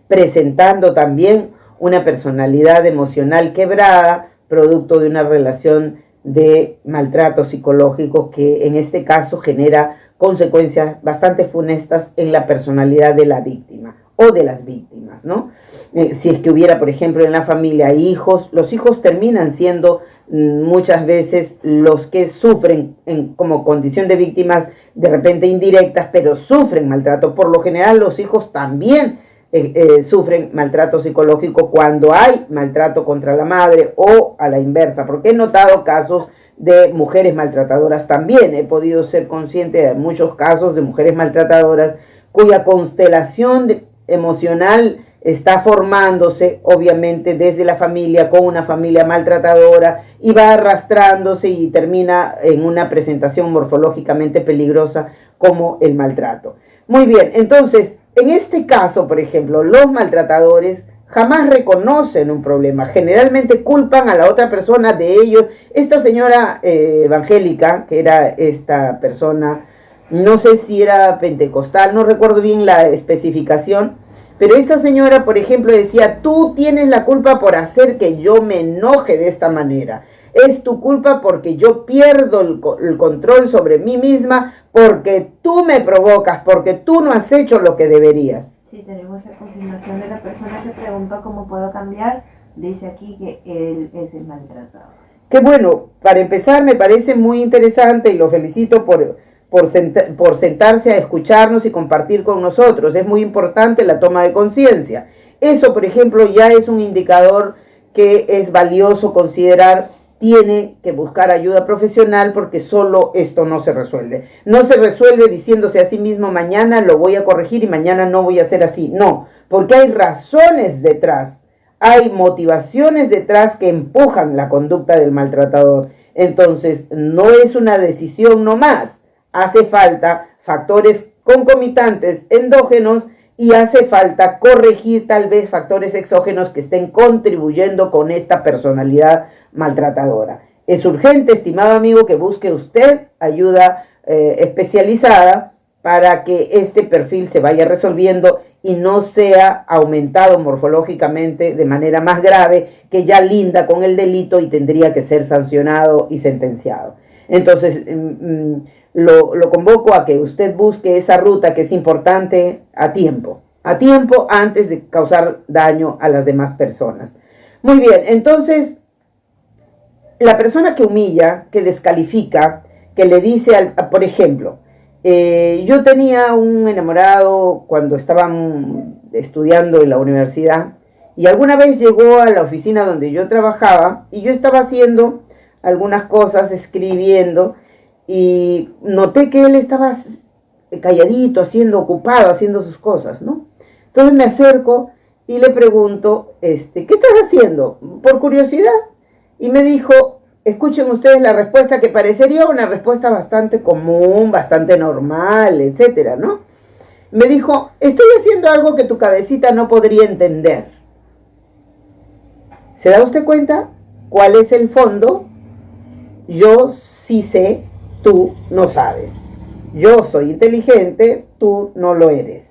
presentando también una personalidad emocional quebrada, producto de una relación de maltrato psicológico que en este caso genera consecuencias bastante funestas en la personalidad de la víctima o de las víctimas, ¿no? Si es que hubiera, por ejemplo, en la familia hijos, los hijos terminan siendo muchas veces los que sufren como condición de víctimas de repente indirectas, pero sufren maltrato. Por lo general los hijos también sufren maltrato psicológico cuando hay maltrato contra la madre o a la inversa, porque he notado casos de mujeres maltratadoras también. He podido ser consciente de muchos casos de mujeres maltratadoras cuya constelación emocional está formándose obviamente desde la familia, con una familia maltratadora, y va arrastrándose y termina en una presentación morfológicamente peligrosa como el maltrato. Muy bien, entonces, en este caso, por ejemplo, los maltratadores jamás reconocen un problema, generalmente culpan a la otra persona de ellos. Esta señora evangélica, que era esta persona, no sé si era pentecostal, no recuerdo bien la especificación, pero esta señora, por ejemplo, decía: tú tienes la culpa por hacer que yo me enoje de esta manera. Es tu culpa porque yo pierdo el control sobre mí misma, porque tú me provocas, porque tú no has hecho lo que deberías. Sí, tenemos la confirmación de la persona que pregunta cómo puedo cambiar. Dice aquí que él es el maltratado. Qué bueno, para empezar me parece muy interesante y lo felicito por sentarse a escucharnos y compartir con nosotros. Es muy importante la toma de conciencia. Eso, por ejemplo, ya es un indicador que es valioso considerar. Tiene que buscar ayuda profesional porque solo esto no se resuelve. No se resuelve diciéndose a sí mismo: mañana lo voy a corregir y mañana no voy a hacer así. No, porque hay razones detrás, hay motivaciones detrás que empujan la conducta del maltratador. Entonces, no es una decisión nomás. Hace falta factores concomitantes endógenos y hace falta corregir tal vez factores exógenos que estén contribuyendo con esta personalidad maltratadora. Es urgente, estimado amigo, que busque usted ayuda especializada para que este perfil se vaya resolviendo y no sea aumentado morfológicamente de manera más grave, que ya linda con el delito y tendría que ser sancionado y sentenciado. Entonces, lo convoco a que usted busque esa ruta que es importante a tiempo antes de causar daño a las demás personas. Muy bien, entonces, la persona que humilla, que descalifica, que le dice, por ejemplo, yo tenía un enamorado cuando estaban estudiando en la universidad y alguna vez llegó a la oficina donde yo trabajaba y yo estaba haciendo algunas cosas, escribiendo, y noté que él estaba calladito, ocupado, haciendo sus cosas, ¿no? Entonces me acerco y le pregunto, ¿qué estás haciendo? Por curiosidad. Y me dijo, escuchen ustedes la respuesta, que parecería una respuesta bastante común, bastante normal, etcétera, ¿no? Me dijo: estoy haciendo algo que tu cabecita no podría entender. ¿Se da usted cuenta cuál es el fondo? Yo sí sé, tú no sabes. Yo soy inteligente, tú no lo eres.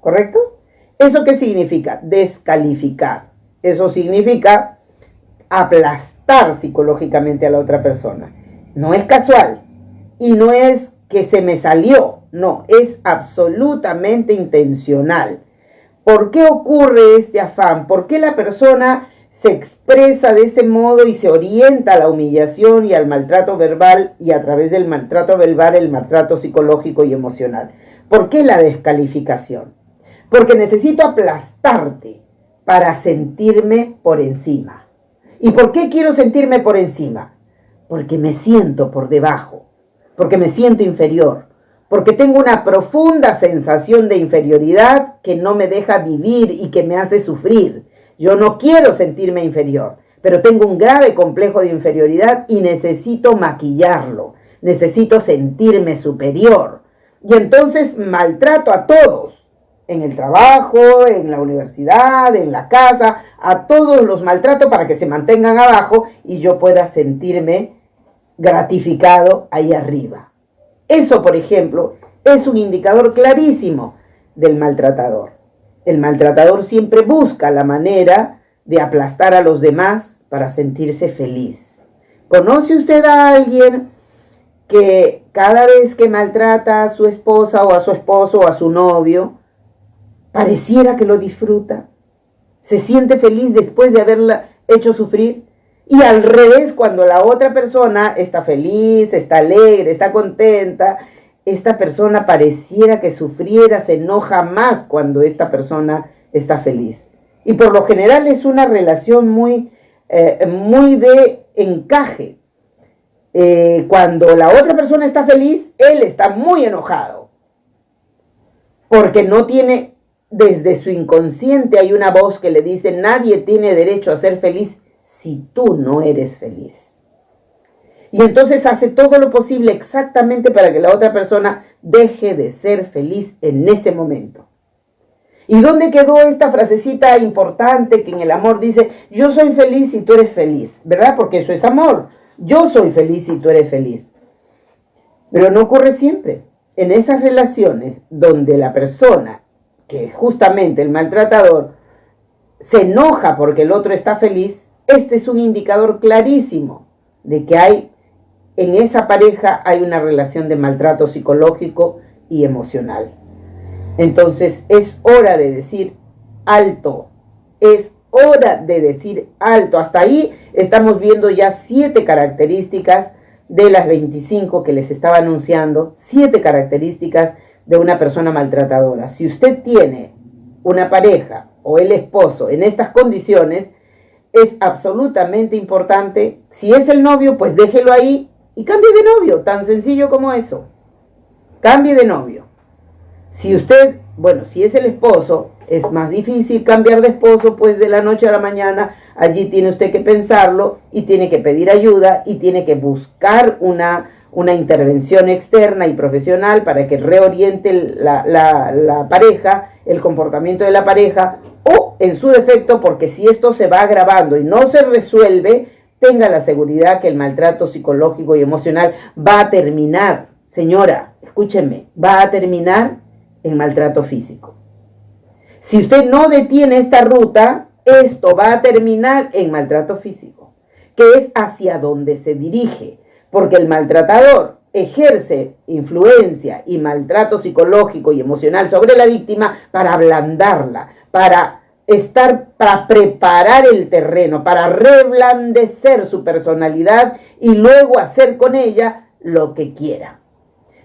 ¿Correcto? ¿Eso qué significa? Descalificar. Eso significa aplastar psicológicamente a la otra persona. No es casual. y no es que se me salió, no, es absolutamente intencional. ¿Por qué ocurre este afán? ¿Por qué la persona se expresa de ese modo y se orienta a la humillación y al maltrato verbal, y a través del maltrato verbal el maltrato psicológico y emocional? ¿Por qué la descalificación? Porque necesito aplastarte para sentirme por encima. ¿Y por qué quiero sentirme por encima? Porque me siento por debajo, porque me siento inferior, porque tengo una profunda sensación de inferioridad que no me deja vivir y que me hace sufrir. Yo no quiero sentirme inferior, pero tengo un grave complejo de inferioridad y necesito maquillarlo, necesito sentirme superior. Y entonces maltrato a todos, en el trabajo, en la universidad, en la casa, a todos los maltrato para que se mantengan abajo y yo pueda sentirme gratificado ahí arriba. Eso, por ejemplo, es un indicador clarísimo del maltratador. El maltratador siempre busca la manera de aplastar a los demás para sentirse feliz. ¿Conoce usted a alguien que cada vez que maltrata a su esposa o a su esposo o a su novio, pareciera que lo disfruta? Se siente feliz después de haberla hecho sufrir. Y al revés, cuando la otra persona está feliz, está alegre, está contenta, esta persona pareciera que sufriera, se enoja más cuando esta persona está feliz. Y por lo general es una relación muy de encaje. Cuando la otra persona está feliz, él está muy enojado. Porque no tiene, desde su inconsciente hay una voz que le dice, nadie tiene derecho a ser feliz si tú no eres feliz. Y entonces hace todo lo posible exactamente para que la otra persona deje de ser feliz en ese momento. ¿Y dónde quedó esta frasecita importante que en el amor dice, yo soy feliz si tú eres feliz? ¿Verdad? Porque eso es amor. Yo soy feliz si tú eres feliz. Pero no ocurre siempre. En esas relaciones donde la persona, que es justamente el maltratador, se enoja porque el otro está feliz, este es un indicador clarísimo de que en esa pareja hay una relación de maltrato psicológico y emocional. Entonces es hora de decir alto, es hora de decir alto. Hasta ahí estamos viendo ya 7 características de las 25 que les estaba anunciando, 7 características de una persona maltratadora. Si usted tiene una pareja o el esposo en estas condiciones, es absolutamente importante. Si es el novio, pues déjelo ahí y cambie de novio, tan sencillo como eso. Cambie de novio. Si usted, si es el esposo, es más difícil cambiar de esposo, pues de la noche a la mañana. Allí tiene usted que pensarlo y tiene que pedir ayuda y tiene que buscar una intervención externa y profesional para que reoriente la pareja, el comportamiento de la pareja, o en su defecto, porque si esto se va agravando y no se resuelve, tenga la seguridad que el maltrato psicológico y emocional va a terminar, señora, escúcheme, va a terminar en maltrato físico. Si usted no detiene esta ruta, esto va a terminar en maltrato físico, que es hacia donde se dirige, porque el maltratador ejerce influencia y maltrato psicológico y emocional sobre la víctima para ablandarla, para preparar el terreno, para reblandecer su personalidad y luego hacer con ella lo que quiera.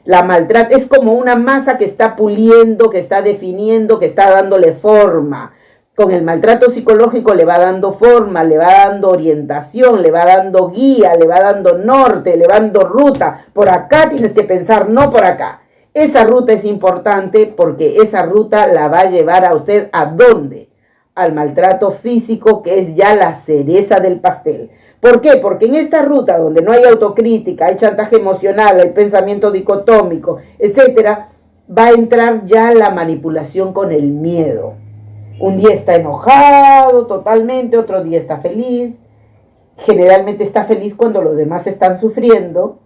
La maltrata es como una masa que está puliendo, que está definiendo, que está dándole forma. Con el maltrato psicológico le va dando forma, le va dando orientación, le va dando guía, le va dando norte, le va dando ruta. Por acá tienes que pensar, no por acá. Esa ruta es importante porque esa ruta la va a llevar a usted ¿a dónde? Al maltrato físico, que es ya la cereza del pastel. ¿Por qué? Porque en esta ruta donde no hay autocrítica, hay chantaje emocional, hay pensamiento dicotómico, etcétera, va a entrar ya la manipulación con el miedo. Un día está enojado totalmente, otro día está feliz. Generalmente está feliz cuando los demás están sufriendo.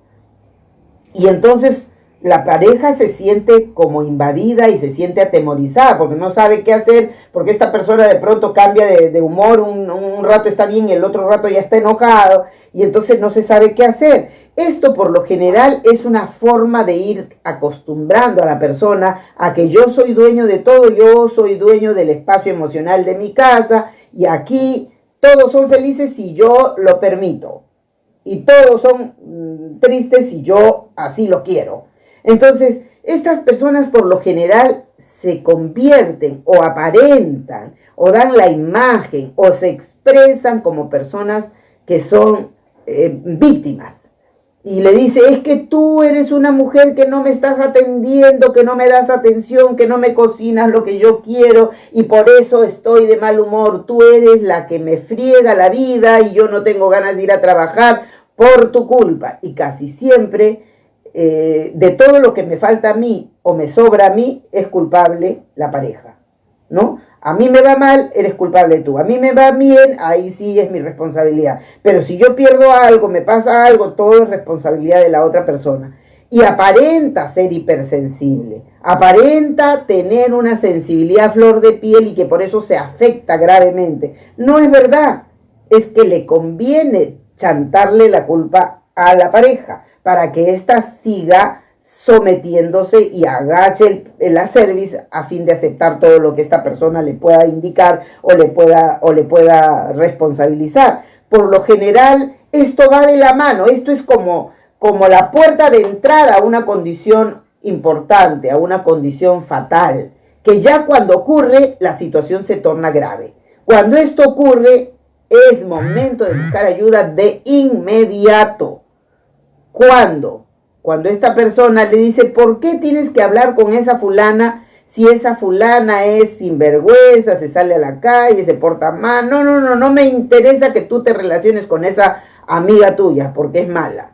Y entonces la pareja se siente como invadida y se siente atemorizada porque no sabe qué hacer, porque esta persona de pronto cambia de humor, un rato está bien y el otro rato ya está enojado y entonces no se sabe qué hacer. Esto por lo general es una forma de ir acostumbrando a la persona a que yo soy dueño de todo, yo soy dueño del espacio emocional de mi casa y aquí todos son felices si yo lo permito y todos son tristes si yo así lo quiero. Entonces, estas personas por lo general se convierten o aparentan o dan la imagen o se expresan como personas que son víctimas. Y le dice, es que tú eres una mujer que no me estás atendiendo, que no me das atención, que no me cocinas lo que yo quiero y por eso estoy de mal humor. Tú eres la que me friega la vida y yo no tengo ganas de ir a trabajar por tu culpa. Y casi siempre de todo lo que me falta a mí o me sobra a mí es culpable la pareja, ¿no? A mí me va mal, eres culpable tú. A mí me va bien, ahí sí es mi responsabilidad. Pero si yo pierdo algo, me pasa algo, todo es responsabilidad de la otra persona. Y aparenta ser hipersensible. Aparenta tener una sensibilidad a flor de piel y que por eso se afecta gravemente. No es verdad. Es que le conviene chantarle la culpa a la pareja para que ésta siga sometiéndose y agache el acervis a fin de aceptar todo lo que esta persona le pueda indicar o le pueda responsabilizar. Por lo general, esto va de la mano, esto es como la puerta de entrada a una condición importante, a una condición fatal, que ya cuando ocurre, la situación se torna grave. Cuando esto ocurre, es momento de buscar ayuda de inmediato. ¿Cuándo? Cuando esta persona le dice, ¿por qué tienes que hablar con esa fulana si esa fulana es sinvergüenza, se sale a la calle, se porta mal? No me interesa que tú te relaciones con esa amiga tuya porque es mala.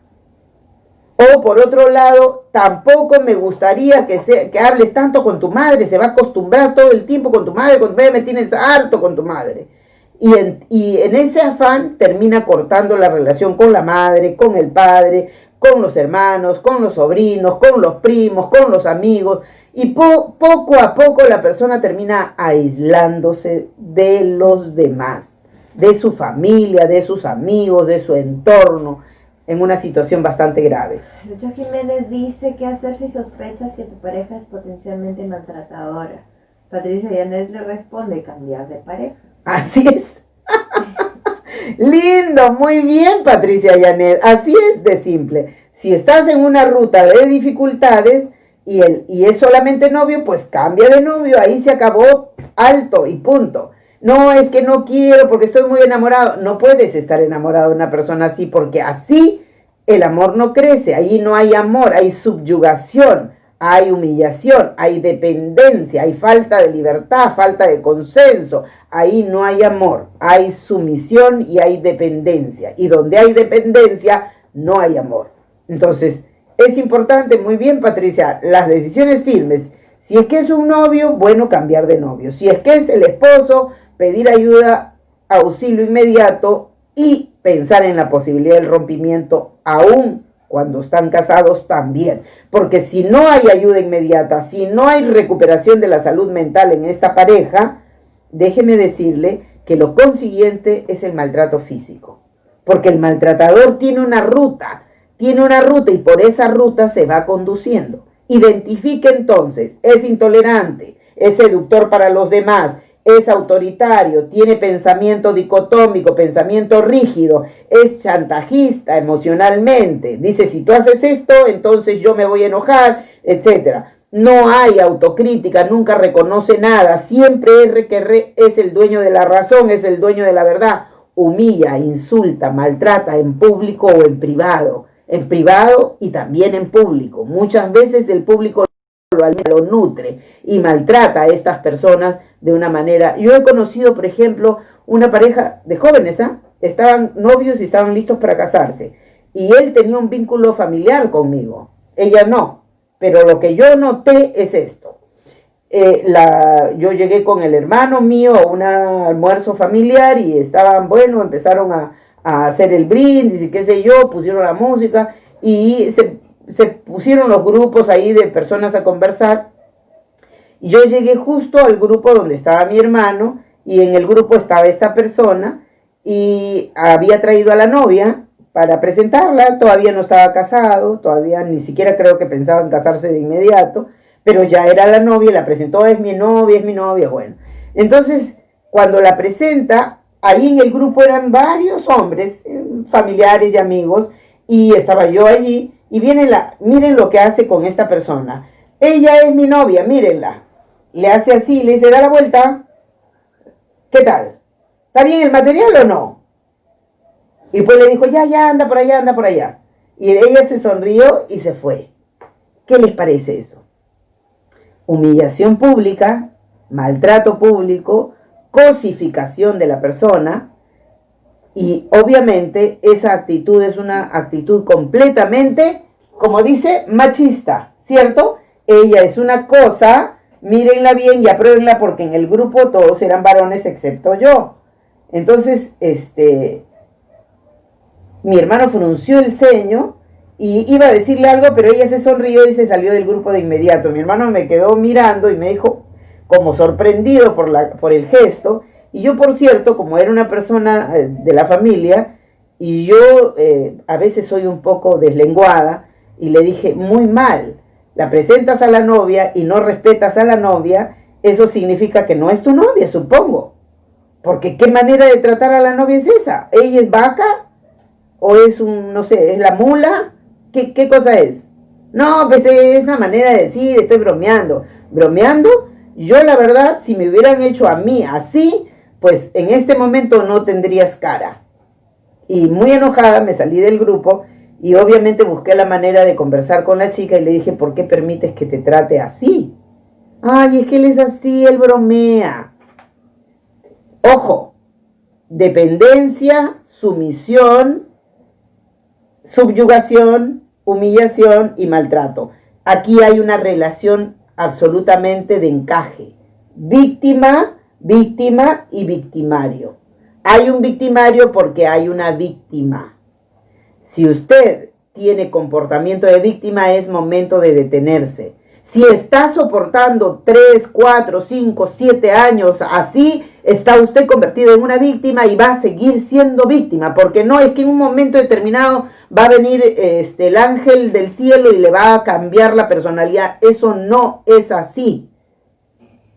O por otro lado, tampoco me gustaría que hables tanto con tu madre, se va a acostumbrar todo el tiempo con tu madre me tienes harto con tu madre. Y en ese afán termina cortando la relación con la madre, con el padre, con los hermanos, con los sobrinos, con los primos, con los amigos, y poco a poco la persona termina aislándose de los demás, de su familia, de sus amigos, de su entorno, en una situación bastante grave. Lucha Jiménez dice, ¿qué hacer si sospechas que tu pareja es potencialmente maltratadora? Patricia Yanet le responde, cambiar de pareja. Así es. Lindo, muy bien, Patricia Yanet. Así es de simple. Si estás en una ruta de dificultades y es solamente novio, pues cambia de novio. Ahí se acabó, alto y punto. No, es que no quiero porque estoy muy enamorado. No puedes estar enamorado de una persona así porque así el amor no crece. Ahí no hay amor, hay subyugación, hay humillación, hay dependencia, hay falta de libertad, falta de consenso. Ahí no hay amor, hay sumisión y hay dependencia. Y donde hay dependencia, no hay amor. Entonces, es importante, muy bien, Patricia, las decisiones firmes. Si es que es un novio, bueno, cambiar de novio. Si es que es el esposo, pedir ayuda, auxilio inmediato y pensar en la posibilidad del rompimiento aún cuando están casados también. Porque si no hay ayuda inmediata, si no hay recuperación de la salud mental en esta pareja, déjeme decirle que lo consiguiente es el maltrato físico. Porque el maltratador tiene una ruta y por esa ruta se va conduciendo. Identifique entonces, es intolerante, es seductor para los demás, es autoritario, tiene pensamiento dicotómico, pensamiento rígido, es chantajista emocionalmente, dice si tú haces esto, entonces yo me voy a enojar, etc. No hay autocrítica, nunca reconoce nada, siempre es el dueño de la razón, es el dueño de la verdad, humilla, insulta, maltrata en público o en privado y también en público. Muchas veces el público lo nutre y maltrata a estas personas de una manera. Yo he conocido, por ejemplo, una pareja de jóvenes, estaban novios y estaban listos para casarse. Y él tenía un vínculo familiar conmigo, ella no. Pero lo que yo noté es esto. Yo llegué con el hermano mío a un almuerzo familiar y estaban, empezaron a hacer el brindis y qué sé yo, pusieron la música y se pusieron los grupos ahí de personas a conversar. Y yo llegué justo al grupo donde estaba mi hermano y en el grupo estaba esta persona y había traído a la novia para presentarla. Todavía no estaba casado, todavía ni siquiera creo que pensaba en casarse de inmediato, pero ya era la novia, la presentó, es mi novia, bueno. Entonces, cuando la presenta, ahí en el grupo eran varios hombres, familiares y amigos, y estaba yo allí, y miren lo que hace con esta persona. Ella es mi novia, mírenla. Le hace así, le dice, da la vuelta. ¿Qué tal? ¿Está bien el material o no? Y pues le dijo, ya, anda por allá, anda por allá. Y ella se sonrió y se fue. ¿Qué les parece eso? Humillación pública, maltrato público, cosificación de la persona, y obviamente esa actitud es una actitud completamente, como dice, machista, ¿cierto? Ella es una cosa, mírenla bien y apruébenla, porque en el grupo todos eran varones excepto yo. Entonces, mi hermano frunció el ceño y iba a decirle algo, pero ella se sonrió y se salió del grupo de inmediato. Mi hermano me quedó mirando y me dijo, como sorprendido por el gesto, y yo, por cierto, como era una persona de la familia, y yo a veces soy un poco deslenguada, y le dije, muy mal, la presentas a la novia y no respetas a la novia, eso significa que no es tu novia, supongo. Porque ¿qué manera de tratar a la novia es esa? ¿Ella es vaca? ¿O es no sé, es la mula? ¿Qué cosa es? No, pues es una manera de decir, estoy bromeando. ¿Bromeando? Yo, la verdad, si me hubieran hecho a mí así, pues en este momento no tendrías cara. Y muy enojada me salí del grupo y obviamente busqué la manera de conversar con la chica y le dije, ¿por qué permites que te trate así? Ay, es que él es así, él bromea. Ojo, dependencia, sumisión, subyugación, humillación y maltrato. Aquí hay una relación absolutamente de encaje. Víctima y victimario. Hay un victimario porque hay una víctima. Si usted tiene comportamiento de víctima, es momento de detenerse. Si está soportando 3, 4, 5, 7 años así, está usted convertido en una víctima y va a seguir siendo víctima, porque no es que en un momento determinado va a venir el ángel del cielo y le va a cambiar la personalidad. Eso no es así.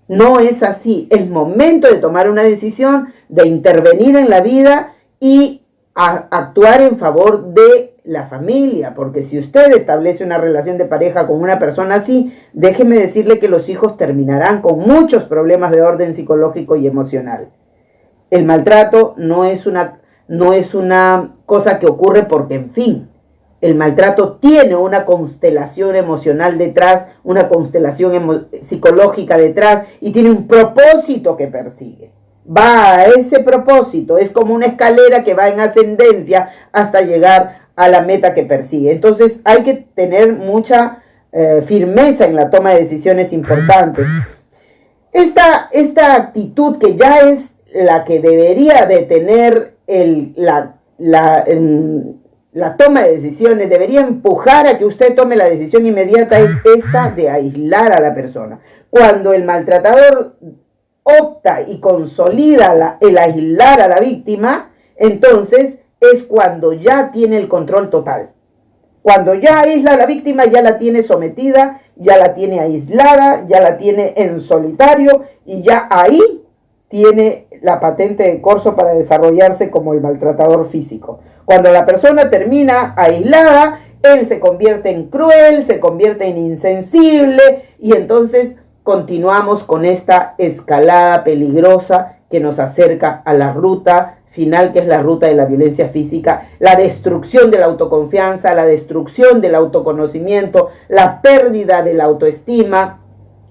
No es así. Es momento de tomar una decisión, de intervenir en la vida y actuar en favor de la familia, porque si usted establece una relación de pareja con una persona así, déjeme decirle que los hijos terminarán con muchos problemas de orden psicológico y emocional. El maltrato no es una cosa que ocurre porque, en fin, el maltrato tiene una constelación emocional detrás, una constelación psicológica detrás, y tiene un propósito que persigue. Va a ese propósito, es como una escalera que va en ascendencia hasta llegar a la meta que persigue. Entonces hay que tener mucha firmeza en la toma de decisiones importantes. Esta actitud, que ya es la que debería de tener la toma de decisiones, debería empujar a que usted tome la decisión inmediata, es esta de aislar a la persona. Cuando el maltratador opta y consolida el aislar a la víctima, entonces es cuando ya tiene el control total. Cuando ya aísla a la víctima, ya la tiene sometida, ya la tiene aislada, ya la tiene en solitario, y ya ahí tiene la patente de corso para desarrollarse como el maltratador físico. Cuando la persona termina aislada, él se convierte en cruel, se convierte en insensible, y entonces continuamos con esta escalada peligrosa que nos acerca a la ruta final, que es la ruta de la violencia física, la destrucción de la autoconfianza, la destrucción del autoconocimiento, la pérdida de la autoestima,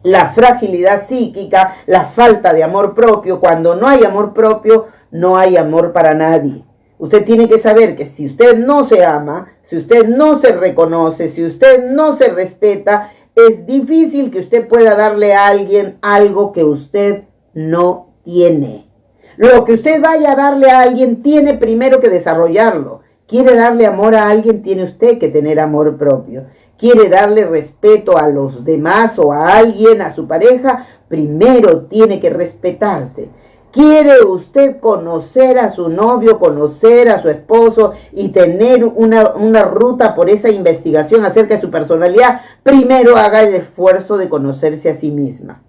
la fragilidad psíquica, la falta de amor propio. Cuando no hay amor propio, no hay amor para nadie. Usted tiene que saber que si usted no se ama, si usted no se reconoce, si usted no se respeta, es difícil que usted pueda darle a alguien algo que usted no tiene. Lo que usted vaya a darle a alguien tiene primero que desarrollarlo. Quiere darle amor a alguien, tiene usted que tener amor propio. Quiere darle respeto a los demás o a alguien, a su pareja, primero tiene que respetarse. ¿Quiere usted conocer a su novio, conocer a su esposo y tener una ruta por esa investigación acerca de su personalidad? Primero haga el esfuerzo de conocerse a sí misma.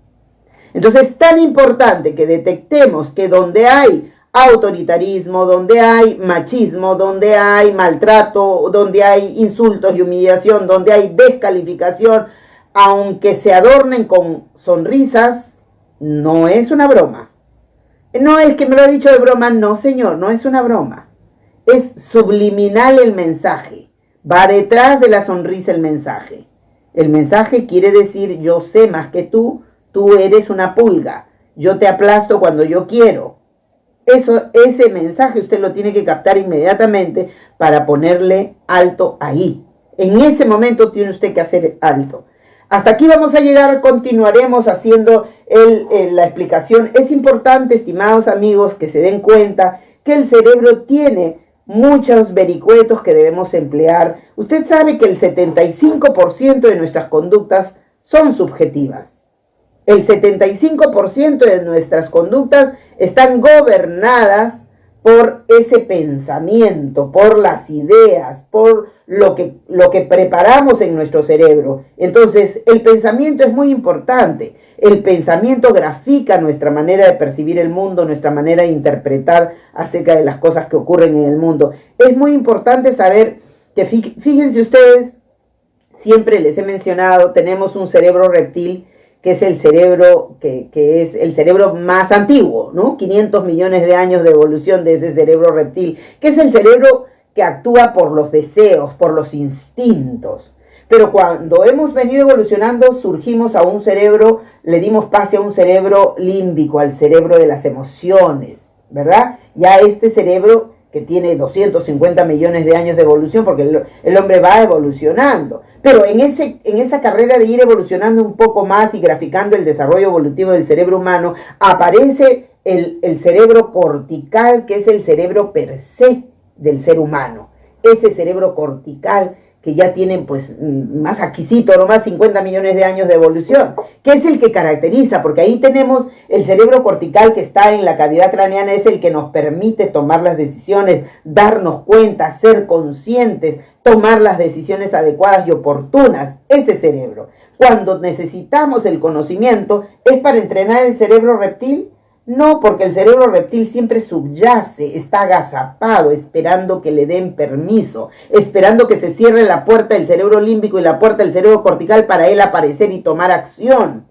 Entonces es tan importante que detectemos que donde hay autoritarismo, donde hay machismo, donde hay maltrato, donde hay insultos y humillación, donde hay descalificación, aunque se adornen con sonrisas, no es una broma. No es que me lo ha dicho de broma, no señor, no es una broma. Es subliminal el mensaje. Va detrás de la sonrisa el mensaje. El mensaje quiere decir, yo sé más que tú eres una pulga, yo te aplasto cuando yo quiero. Ese mensaje usted lo tiene que captar inmediatamente para ponerle alto ahí. En ese momento tiene usted que hacer alto. Hasta aquí vamos a llegar, continuaremos haciendo la explicación. Es importante, estimados amigos, que se den cuenta que el cerebro tiene muchos vericuetos que debemos emplear. Usted sabe que el 75% de nuestras conductas son subjetivas. El 75% de nuestras conductas están gobernadas por ese pensamiento, por las ideas, por lo que preparamos en nuestro cerebro. Entonces, el pensamiento es muy importante. El pensamiento grafica nuestra manera de percibir el mundo, nuestra manera de interpretar acerca de las cosas que ocurren en el mundo. Es muy importante saber que, fíjense ustedes, siempre les he mencionado, tenemos un cerebro reptil, que es el cerebro que es el cerebro más antiguo, ¿no? 500 millones de años de evolución de ese cerebro reptil, que es el cerebro que actúa por los deseos, por los instintos. Pero cuando hemos venido evolucionando, surgimos a un cerebro, le dimos pase a un cerebro límbico, al cerebro de las emociones, ¿verdad? Ya este cerebro que tiene 250 millones de años de evolución, porque el hombre va evolucionando. Pero en esa carrera de ir evolucionando un poco más y graficando el desarrollo evolutivo del cerebro humano, aparece el cerebro cortical, que es el cerebro per se del ser humano. Ese cerebro cortical que ya tiene pues más exquisito, nomás 50 millones de años de evolución, que es el que caracteriza, porque ahí tenemos el cerebro cortical que está en la cavidad craneana, es el que nos permite tomar las decisiones, darnos cuenta, ser conscientes, tomar las decisiones adecuadas y oportunas, ese cerebro. Cuando necesitamos el conocimiento, ¿es para entrenar el cerebro reptil? No, porque el cerebro reptil siempre subyace, está agazapado, esperando que le den permiso, esperando que se cierre la puerta del cerebro límbico y la puerta del cerebro cortical para él aparecer y tomar acción.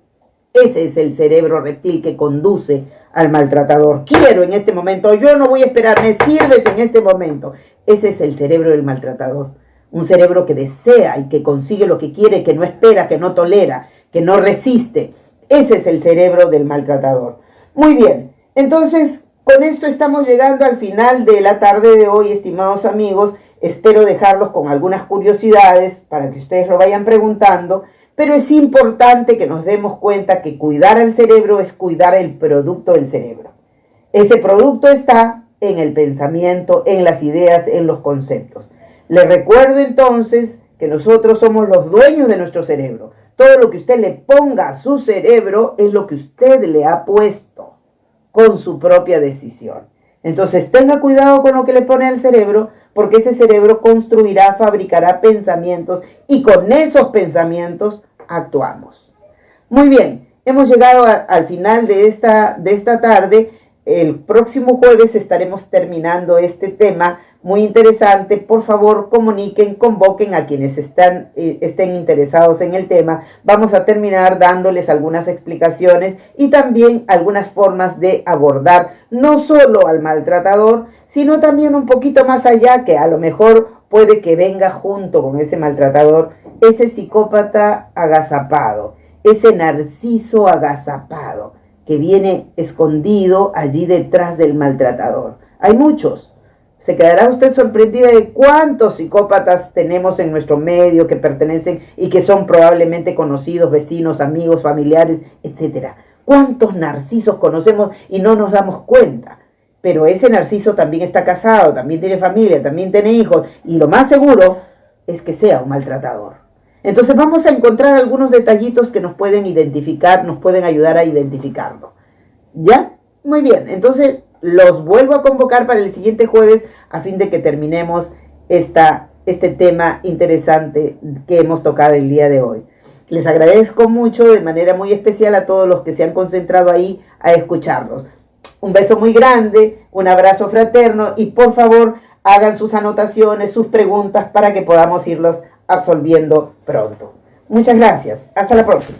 Ese es el cerebro reptil que conduce al maltratador. Quiero en este momento, yo no voy a esperar, me sirves en este momento. Ese es el cerebro del maltratador. Un cerebro que desea y que consigue lo que quiere, que no espera, que no tolera, que no resiste. Ese es el cerebro del maltratador. Muy bien, entonces con esto estamos llegando al final de la tarde de hoy, estimados amigos. Espero dejarlos con algunas curiosidades para que ustedes lo vayan preguntando, pero es importante que nos demos cuenta que cuidar al cerebro es cuidar el producto del cerebro. Ese producto está en el pensamiento, en las ideas, en los conceptos. Les recuerdo entonces que nosotros somos los dueños de nuestro cerebro. Todo lo que usted le ponga a su cerebro es lo que usted le ha puesto con su propia decisión. Entonces tenga cuidado con lo que le pone al cerebro, porque ese cerebro construirá, fabricará pensamientos y con esos pensamientos actuamos. Muy bien, hemos llegado al final de esta tarde. El próximo jueves estaremos terminando este tema muy interesante. Por favor, comuniquen, convoquen a quienes estén interesados en el tema. Vamos a terminar dándoles algunas explicaciones y también algunas formas de abordar no solo al maltratador, sino también un poquito más allá, que a lo mejor puede que venga junto con ese maltratador, ese psicópata agazapado, ese narciso agazapado que viene escondido allí detrás del maltratador. Hay muchos. Se quedará usted sorprendida de cuántos psicópatas tenemos en nuestro medio que pertenecen y que son probablemente conocidos, vecinos, amigos, familiares, etc. ¿Cuántos narcisos conocemos y no nos damos cuenta? Pero ese narciso también está casado, también tiene familia, también tiene hijos, y lo más seguro es que sea un maltratador. Entonces vamos a encontrar algunos detallitos que nos pueden identificar, nos pueden ayudar a identificarlo. ¿Ya? Muy bien, entonces los vuelvo a convocar para el siguiente jueves a fin de que terminemos este tema interesante que hemos tocado el día de hoy. Les agradezco mucho de manera muy especial a todos los que se han concentrado ahí a escucharlos. Un beso muy grande, un abrazo fraterno y por favor hagan sus anotaciones, sus preguntas para que podamos irlos absolviendo pronto. Muchas gracias. Hasta la próxima.